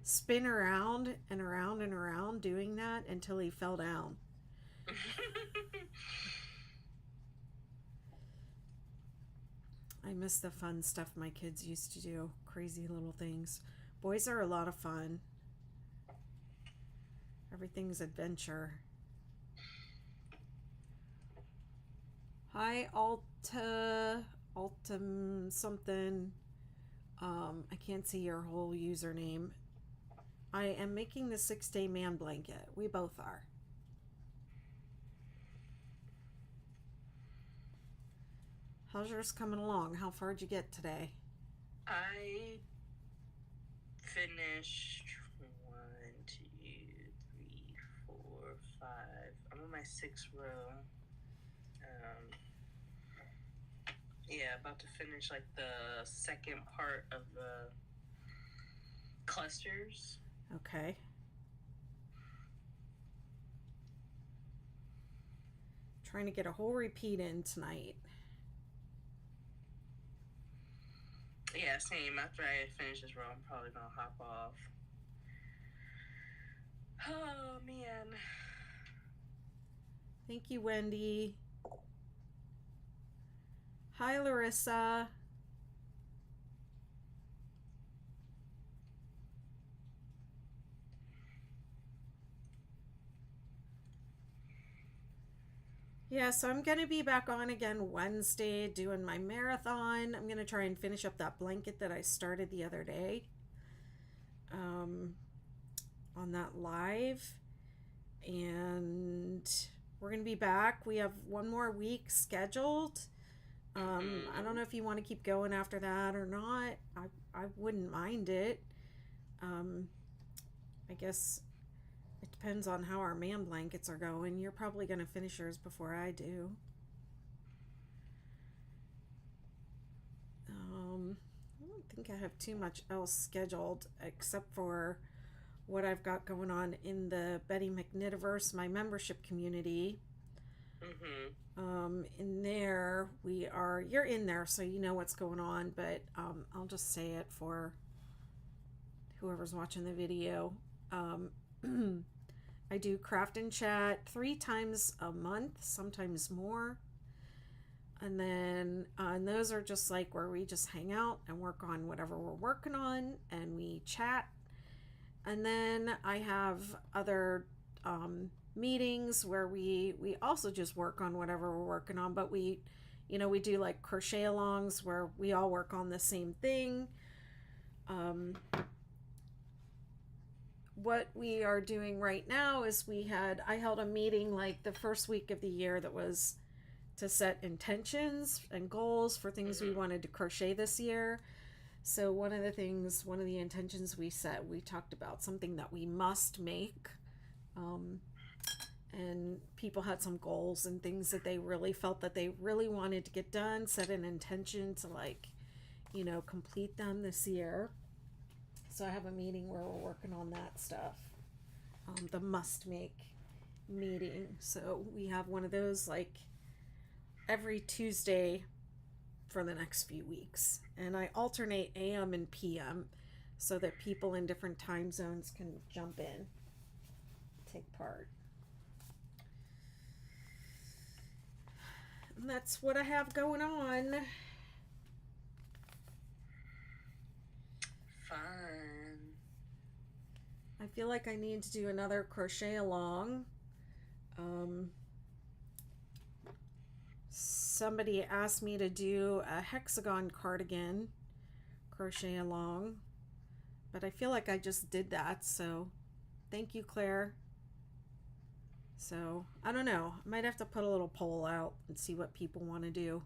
spin around and around and around doing that until he fell down. I miss the fun stuff my kids used to do. Crazy little things. Boys are a lot of fun. Everything's adventure. Hi, Altum something. I can't see your whole username. I am making the 6-day man blanket. We both are. How's yours coming along? How far did you get today? I finished 1, 2, 3, 4, 5. I'm on my 6th row. Yeah, about to finish like the second part of the clusters. Okay. Trying to get a whole repeat in tonight. Yeah, same. After I finish this row, I'm probably gonna hop off. Oh, man. Thank you, Wendy. Hi, Larissa. Yeah, so I'm going to be back on again Wednesday doing my marathon. I'm going to try and finish up that blanket that I started the other day on that live. And we're going to be back. We have one more week scheduled. I don't know if you want to keep going after that or not. I wouldn't mind it. I guess it depends on how our man blankets are going. You're probably going to finish yours before I do. I don't think I have too much else scheduled except for what I've got going on in the Betty McKnitiverse, my membership community. In there, you're in there, so you know what's going on, but I'll just say it for whoever's watching the video. I do craft and chat 3 times a month, sometimes more. And then and those are just like where we just hang out and work on whatever we're working on, and we chat. And then I have other meetings where we also just work on whatever we're working on, but we do like crochet alongs where we all work on the same thing. What we are doing right now is I held a meeting like the first week of the year that was to set intentions and goals for things we wanted to crochet this year. So one of the intentions we set, we talked about something that we must make. And people had some goals and things that they really felt that they really wanted to get done, set an intention to complete them this year. So I have a meeting where we're working on that stuff. The must make meeting. So we have one of those like every Tuesday for the next few weeks. And I alternate AM and PM so that people in different time zones can jump in, take part. that's what I have going on. Fun. I feel like I need to do another crochet along. Um, Somebody asked me to do a hexagon cardigan crochet along, but I feel like I just did that, so thank you, Claire. So I don't know. I might have to put a little poll out and see what people want to do.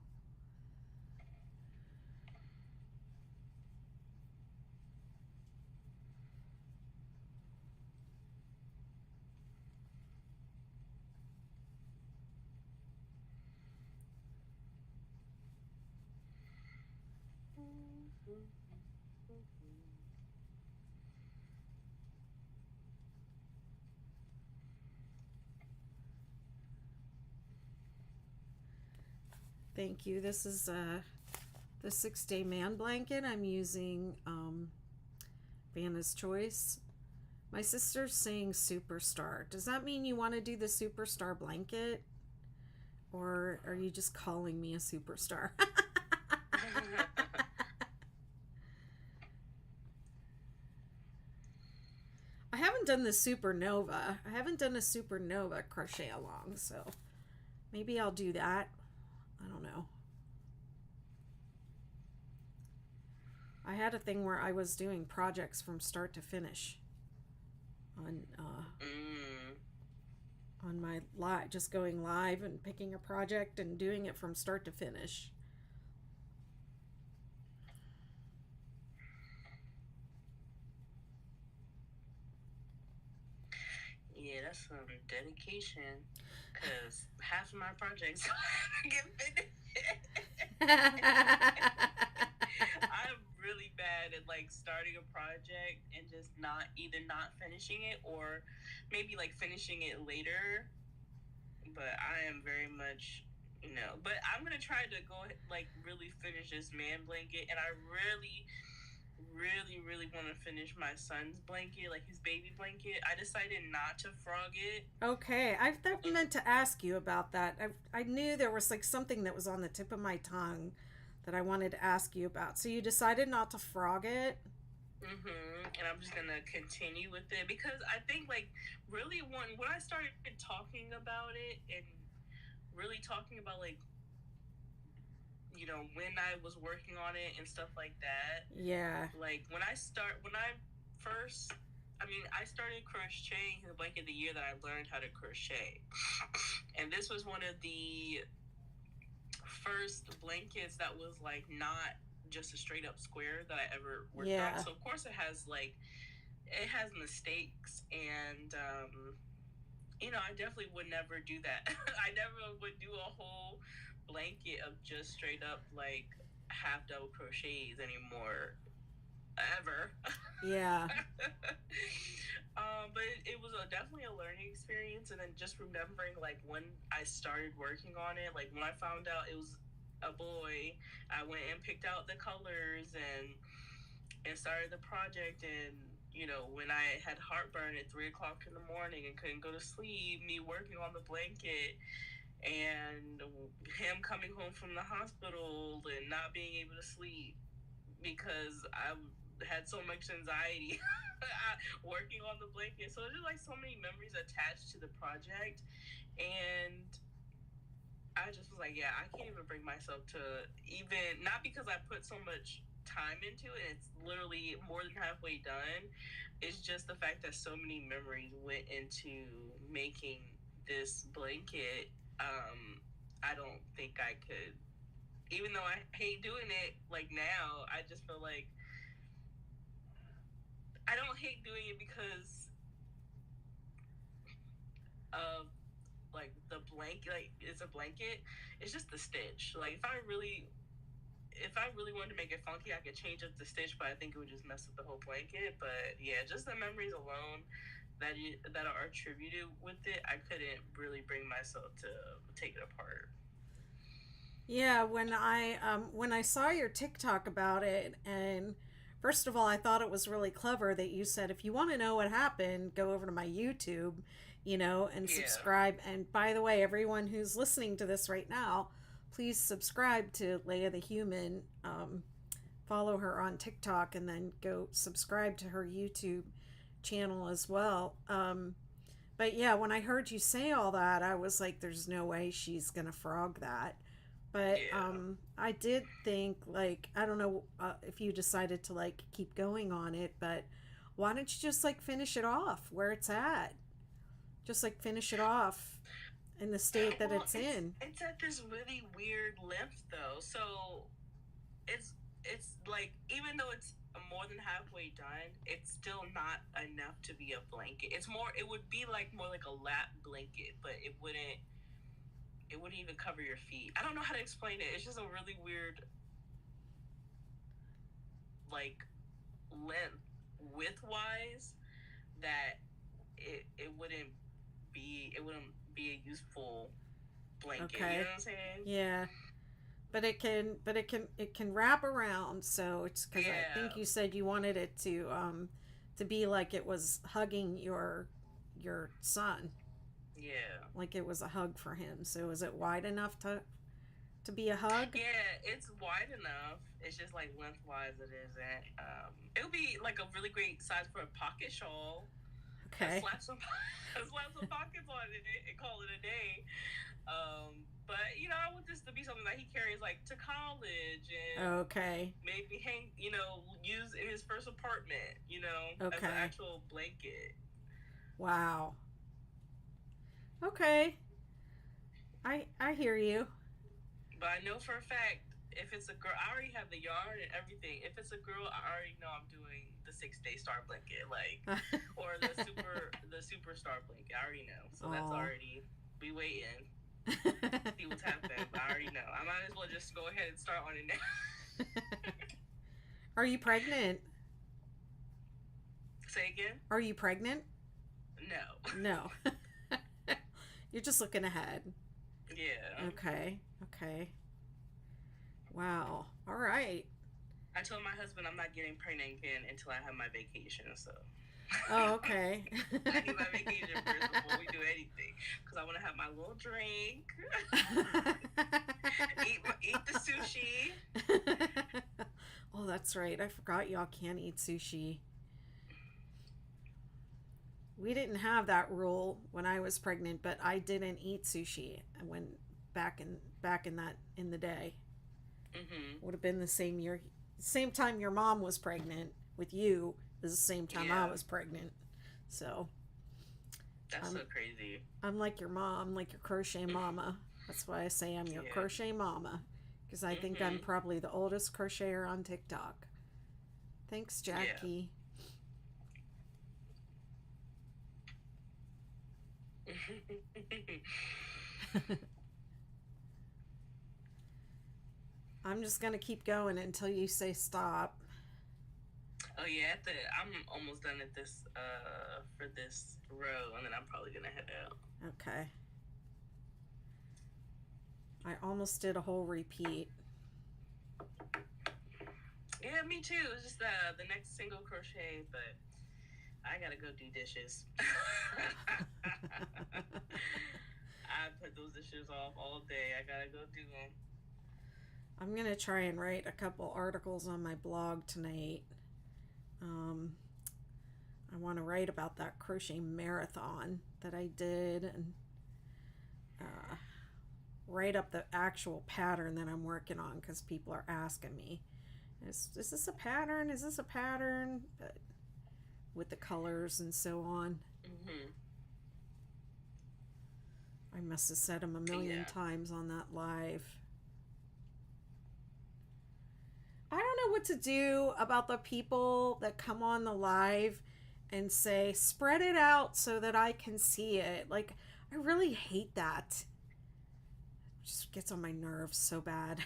Thank you. This is the 6-day man blanket. I'm using Vanna's Choice. My sister's saying superstar. Does that mean you want to do the superstar blanket? Or are you just calling me a superstar? I haven't done the supernova. I haven't done a supernova crochet along, so maybe I'll do that. I don't know. I had a thing where I was doing projects from start to finish on on my live, just going live and picking a project and doing it from start to finish. Yeah, that's some dedication. Cause half of my projects get finished. I'm really bad at like starting a project and just not finishing it, or maybe like finishing it later. But I am very much, But I'm gonna try to go like really finish this man blanket, and I really want to finish my son's blanket, like his baby blanket. I decided not to frog it. Okay, I meant to ask you about that. I knew there was like something that was on the tip of my tongue that I wanted to ask you about. So you decided not to frog it? And I'm just gonna continue with it because I think like really when I started talking about it and really talking about like when I was working on it and stuff like that. Yeah. Like when I first, I started crocheting the blanket the year that I learned how to crochet, and this was one of the first blankets that was like not just a straight up square that I ever worked on. So of course it has mistakes, and I definitely would never do that. I never would do a whole blanket of just straight up like half double crochets anymore, ever. Yeah. But it was definitely a learning experience, and then just remembering like when I started working on it, like when I found out it was a boy, I went and picked out the colors and started the project. And when I had heartburn at 3 o'clock in the morning and couldn't go to sleep, me working on the blanket, and him coming home from the hospital and not being able to sleep because I had so much anxiety working on the blanket. So there's like so many memories attached to the project, and I just was like, yeah, I can't even bring myself to even, not because I put so much time into it, it's literally more than halfway done. It's just the fact that so many memories went into making this blanket. I don't think I could, even though I hate doing it like now, I just feel like I don't hate doing it because of like the blanket, like it's a blanket. It's just the stitch. Like if I really wanted to make it funky, I could change up the stitch, but I think it would just mess up the whole blanket. But yeah, just the memories alone that are attributed with it, I couldn't really bring myself to take it apart. Yeah, when I saw your TikTok about it, and first of all, I thought it was really clever that you said if you want to know what happened, go over to my YouTube, and subscribe. And by the way, everyone who's listening to this right now, please subscribe to Leia the Human. Follow her on TikTok and then go subscribe to her YouTube channel as well. But yeah, when I heard you say all that, I was like, there's no way she's going to frog that. But Yeah. I did think, like, I don't know if you decided to, like, keep going on it, but why don't you just, like, finish it off where it's at? Just, like, finish it off in the state that Well, it's in. it's at this really weird length though. So it's it's like, even though it's more than halfway done, it's still not enough to be a blanket. It's more, it would be like more like a lap blanket, but it wouldn't even cover your feet. I don't know how to explain it. It's just a really weird, like, length width wise, that it wouldn't be a useful blanket. You know Okay. what I'm saying? Yeah. But it can wrap around, so it's because I think Yeah. you said you wanted it to be like it was hugging your son, Yeah. like it was a hug for him. So is it wide enough to be a hug? Yeah, it's wide enough. It's just like lengthwise it isn't. It would be like a really great size for a pocket shawl. And Okay. slap some pockets on it and call it a day. But I want this to be something that he carries like to college, and Okay. maybe use in his first apartment, as an Okay. actual blanket. Wow. Okay. I hear you. But I know for a fact, if it's a girl, I already have the yarn and everything. If it's a girl, I already know I'm doing the 6 day star blanket, like, or the super star blanket. I already know, so that's Oh. already, we waiting. See what's happening. But I already know. I might as well just go ahead and start on it now. Are you pregnant? Say again? Are you pregnant? No. No. You're just looking ahead. Yeah. Okay. Okay. Wow. All right. I told my husband I'm not getting pregnant again until I have my vacation. So Oh, okay. I need my vacation first before we do anything, because I want to have my little drink, eat the sushi. Oh, that's right. I forgot y'all can't eat sushi. We didn't have that rule when I was pregnant, but I didn't eat sushi when back in that in the day. Mhm. Would have been the same time your mom was pregnant with you is the same time I Yeah. was pregnant. So That's I'm so crazy. I'm like your mom, like your crochet mama. That's why I say I'm your Yeah. crochet mama, because I think I'm Mhm. probably the oldest crocheter on TikTok. Thanks, Yeah. Jackie. I'm just gonna keep going until you say stop. Oh yeah. I'm almost done at this for this row, and then I'm probably gonna head out. Okay. I almost did a whole repeat. Yeah, me too. It's just the next single crochet, but I gotta go do dishes. I put those dishes off all day. I gotta go do them. I'm gonna try and write a couple articles on my blog tonight. Um, I want to write about that crochet marathon that I did and uh, write up the actual pattern that I'm working on because people are asking me, is this a pattern? Is this a pattern? But with the colors and so on. Mhm. I must have said them a million Yeah. times on that live. I don't know what to do about the people that come on the live and say, spread it out so that I can see it. Like, I really hate that. It just gets on my nerves so bad.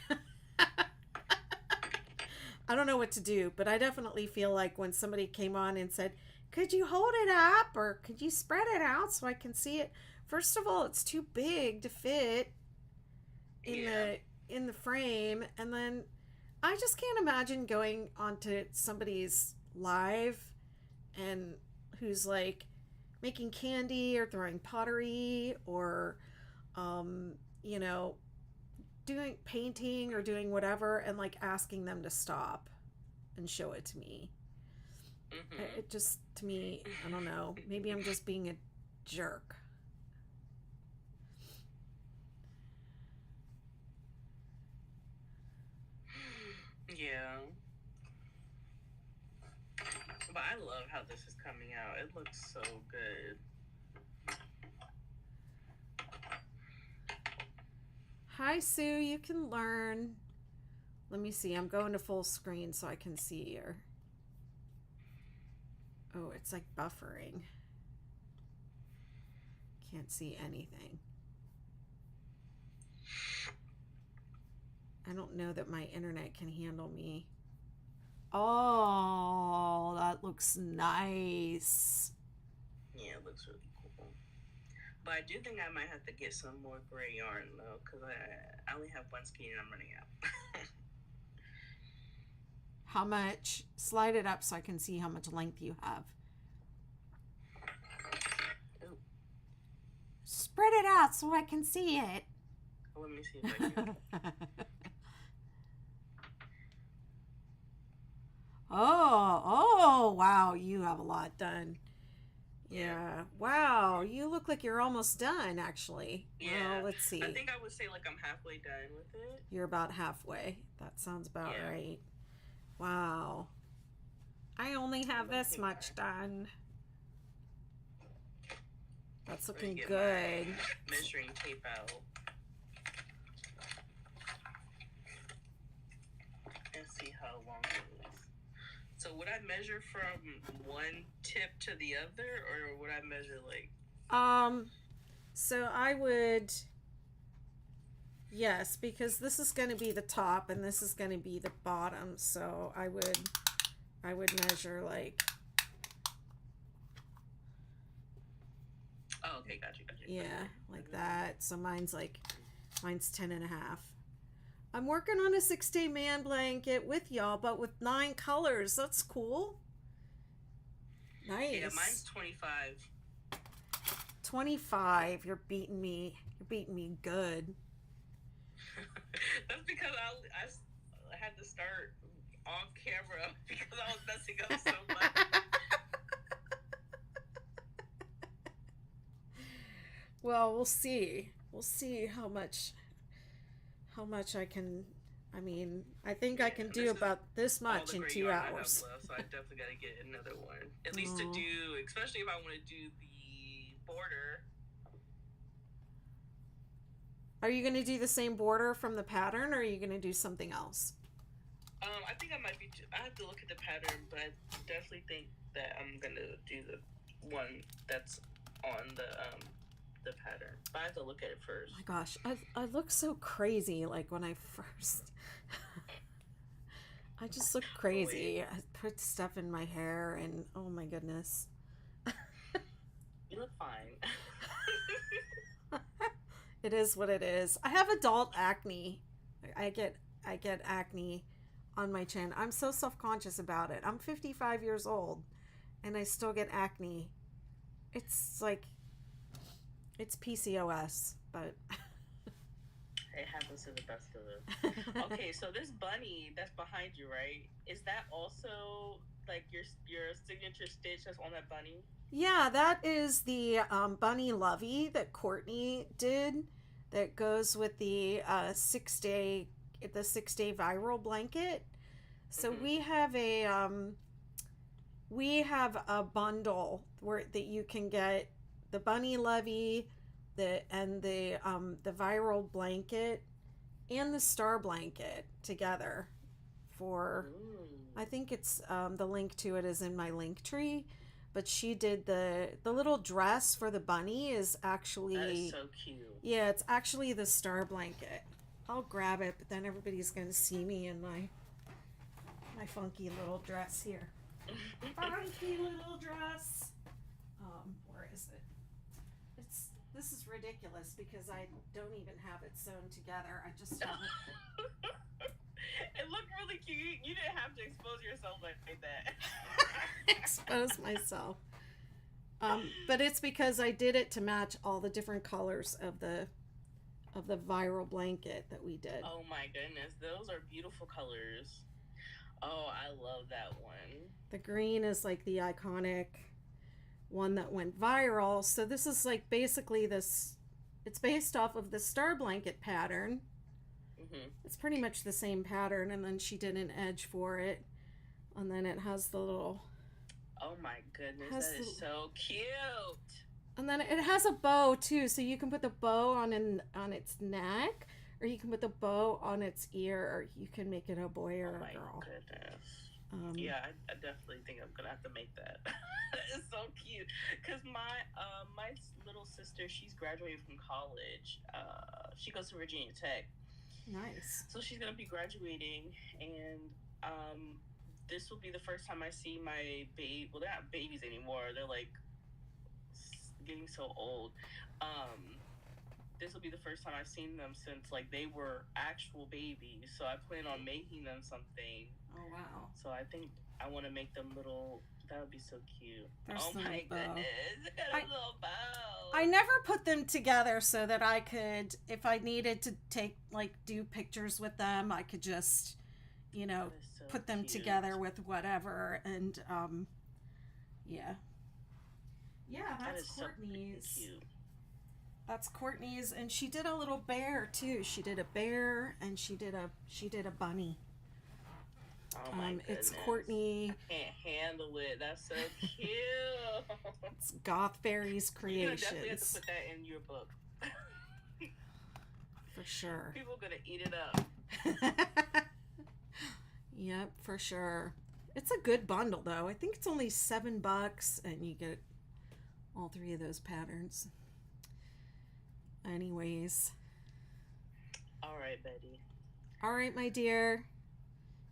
I don't know what to do, but I definitely feel like when somebody came on and said, could you hold it up or could you spread it out so I can see it? First of all, it's too big to fit in Yeah. the frame, and then I just can't imagine going onto somebody's live and who's like making candy or throwing pottery or um, you know doing painting or doing whatever and like asking them to stop and show it to me. It just, to me, I don't know. Maybe I'm just being a jerk. Yeah. But I love how this is coming out. It looks so good. Hi, Sue. You can learn. Let me see. I'm going to full screen so I can see her. Oh, it's like buffering. Can't see anything. I don't know that my internet can handle me. Oh, that looks nice. Yeah, it looks really cool. But I do think I might have to get some more gray yarn though, because I only have one skein and I'm running out. How much? Slide it up so I can see how much length you have. Ooh. Spread it out so I can see it. Let me see if I can. Oh, wow, you have a lot done. Yeah. Wow, you look like you're almost done, actually. Yeah. Well, let's see. I think I would say like I'm halfway done with it. You're about halfway. That sounds about right. Wow. I only have this much done. That's looking good. Measuring tape out. And see how long it is. So would I measure from one tip to the other, or would I measure like? So I would, yes, because this is going to be the top and this is going to be the bottom. So I would measure like. Oh, okay, gotcha. Yeah, like that. So mine's 10 and a half. I'm working on a 6-day man blanket with y'all, but with 9 colors. That's cool. Nice. Yeah, mine's 25. 25. You're beating me. You're beating me good. That's because I had to start off camera because I was messing up so much. Well, we'll see. We'll see how much I can. I mean, I think I can do about this much in 2 hours. Left, so I definitely got to get another one. At least to do, especially if I want to do the border. Are you going to do the same border from the pattern, or are you going to do something else? I think I might be. I have to look at the pattern, but I definitely think that I'm going to do the one that's on the pattern. But I have to look at it first. Oh my gosh, I look so crazy. Like when I first, I just look crazy. I put stuff in my hair, and oh my goodness. You look fine. It is what it is. I have adult acne. I get acne on my chin. I'm so self-conscious about it. I'm 55 years old, and I still get acne. It's like, it's PCOS, but it happens to the best of us. Okay, so this bunny that's behind you, right? Is that also like your signature stitch that's on that bunny? Yeah, that is the bunny lovey that Courtney did. That goes with the 6-day viral blanket. So we have a bundle that you can get the bunny lovey, the viral blanket, and the star blanket together for. I think it's the link to it is in my link tree. But she did the little dress for the bunny is actually. That is so cute. Yeah, it's actually the star blanket. I'll grab it, but then everybody's gonna see me in my funky little dress here. Funky little dress. Where is it? This is ridiculous because I don't even have it sewn together. I just have it. It looked really cute. You didn't have to expose yourself like that. Expose myself. But it's because I did it to match all the different colors of the of the viral blanket that we did. Oh my goodness, those are beautiful colors. Oh, I love that one. The green is like the iconic one that went viral. So this is like basically this, it's based off of the star blanket pattern. It's pretty much the same pattern, and then she did an edge for it, and then it has the little, oh my goodness, that is so cute. And then it has a bow too, so you can put the bow on its neck, or you can put the bow on its ear, or you can make it a boy or a girl. Oh my goodness. Yeah, I definitely think I'm gonna have to make that. That is so cute. Cause my little sister, she's graduating from college. She goes to Virginia Tech. Nice. So she's gonna be graduating, and this will be the first time I see my baby. Well, they're not babies anymore. They're like getting so old. This will be the first time I've seen them since like they were actual babies. So I plan on making them something. Oh wow. So I think I want to make them little. That would be so cute. There's oh my goodness. Look at a little bow. I never put them together so that I could, if I needed to do pictures with them, I could just, so put them together with whatever. And yeah. Yeah, that's Courtney's. So cute. That's Courtney's, and she did a little bear too. She did a bear, and she did a bunny. Oh my goodness. It's Courtney. I can't handle it. That's so cute. It's Goth Fairies Creations. You definitely have to put that in your book. For sure. People are gonna eat it up. Yep, for sure. It's a good bundle though. I think it's only $7, and you get all three of those patterns. Anyways. All right, Betty. All right, my dear.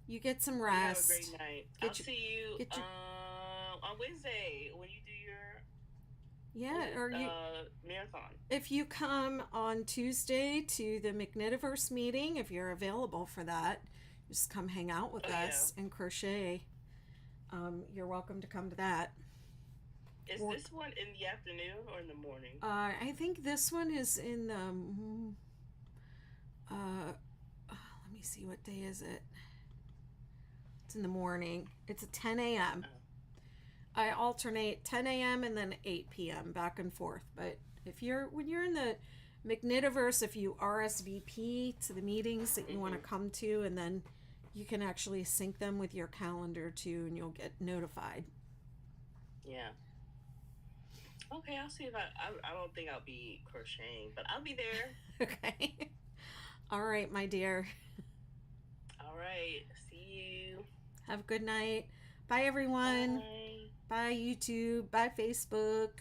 You get some rest. Have a great night. I'll see you on Wednesday when you do your marathon. If you come on Tuesday to the McKnitiverse meeting, if you're available for that, just come hang out with us and crochet. You're welcome to come to that. Is this one in the afternoon or in the morning? I think this one is in the. Let me see, what day is it? It's in the morning. It's at 10 a.m. I alternate 10 a.m. and then 8 p.m. back and forth. But when you're in the McKnitiverse, if you RSVP to the meetings that you want to come to, and then you can actually sync them with your calendar too, and you'll get notified. Yeah. Okay, I'll see if I don't think I'll be crocheting, but I'll be there. Okay. All right, my dear. All right. See you. Have a good night. Bye, everyone. Bye. Bye, YouTube. Bye, Facebook.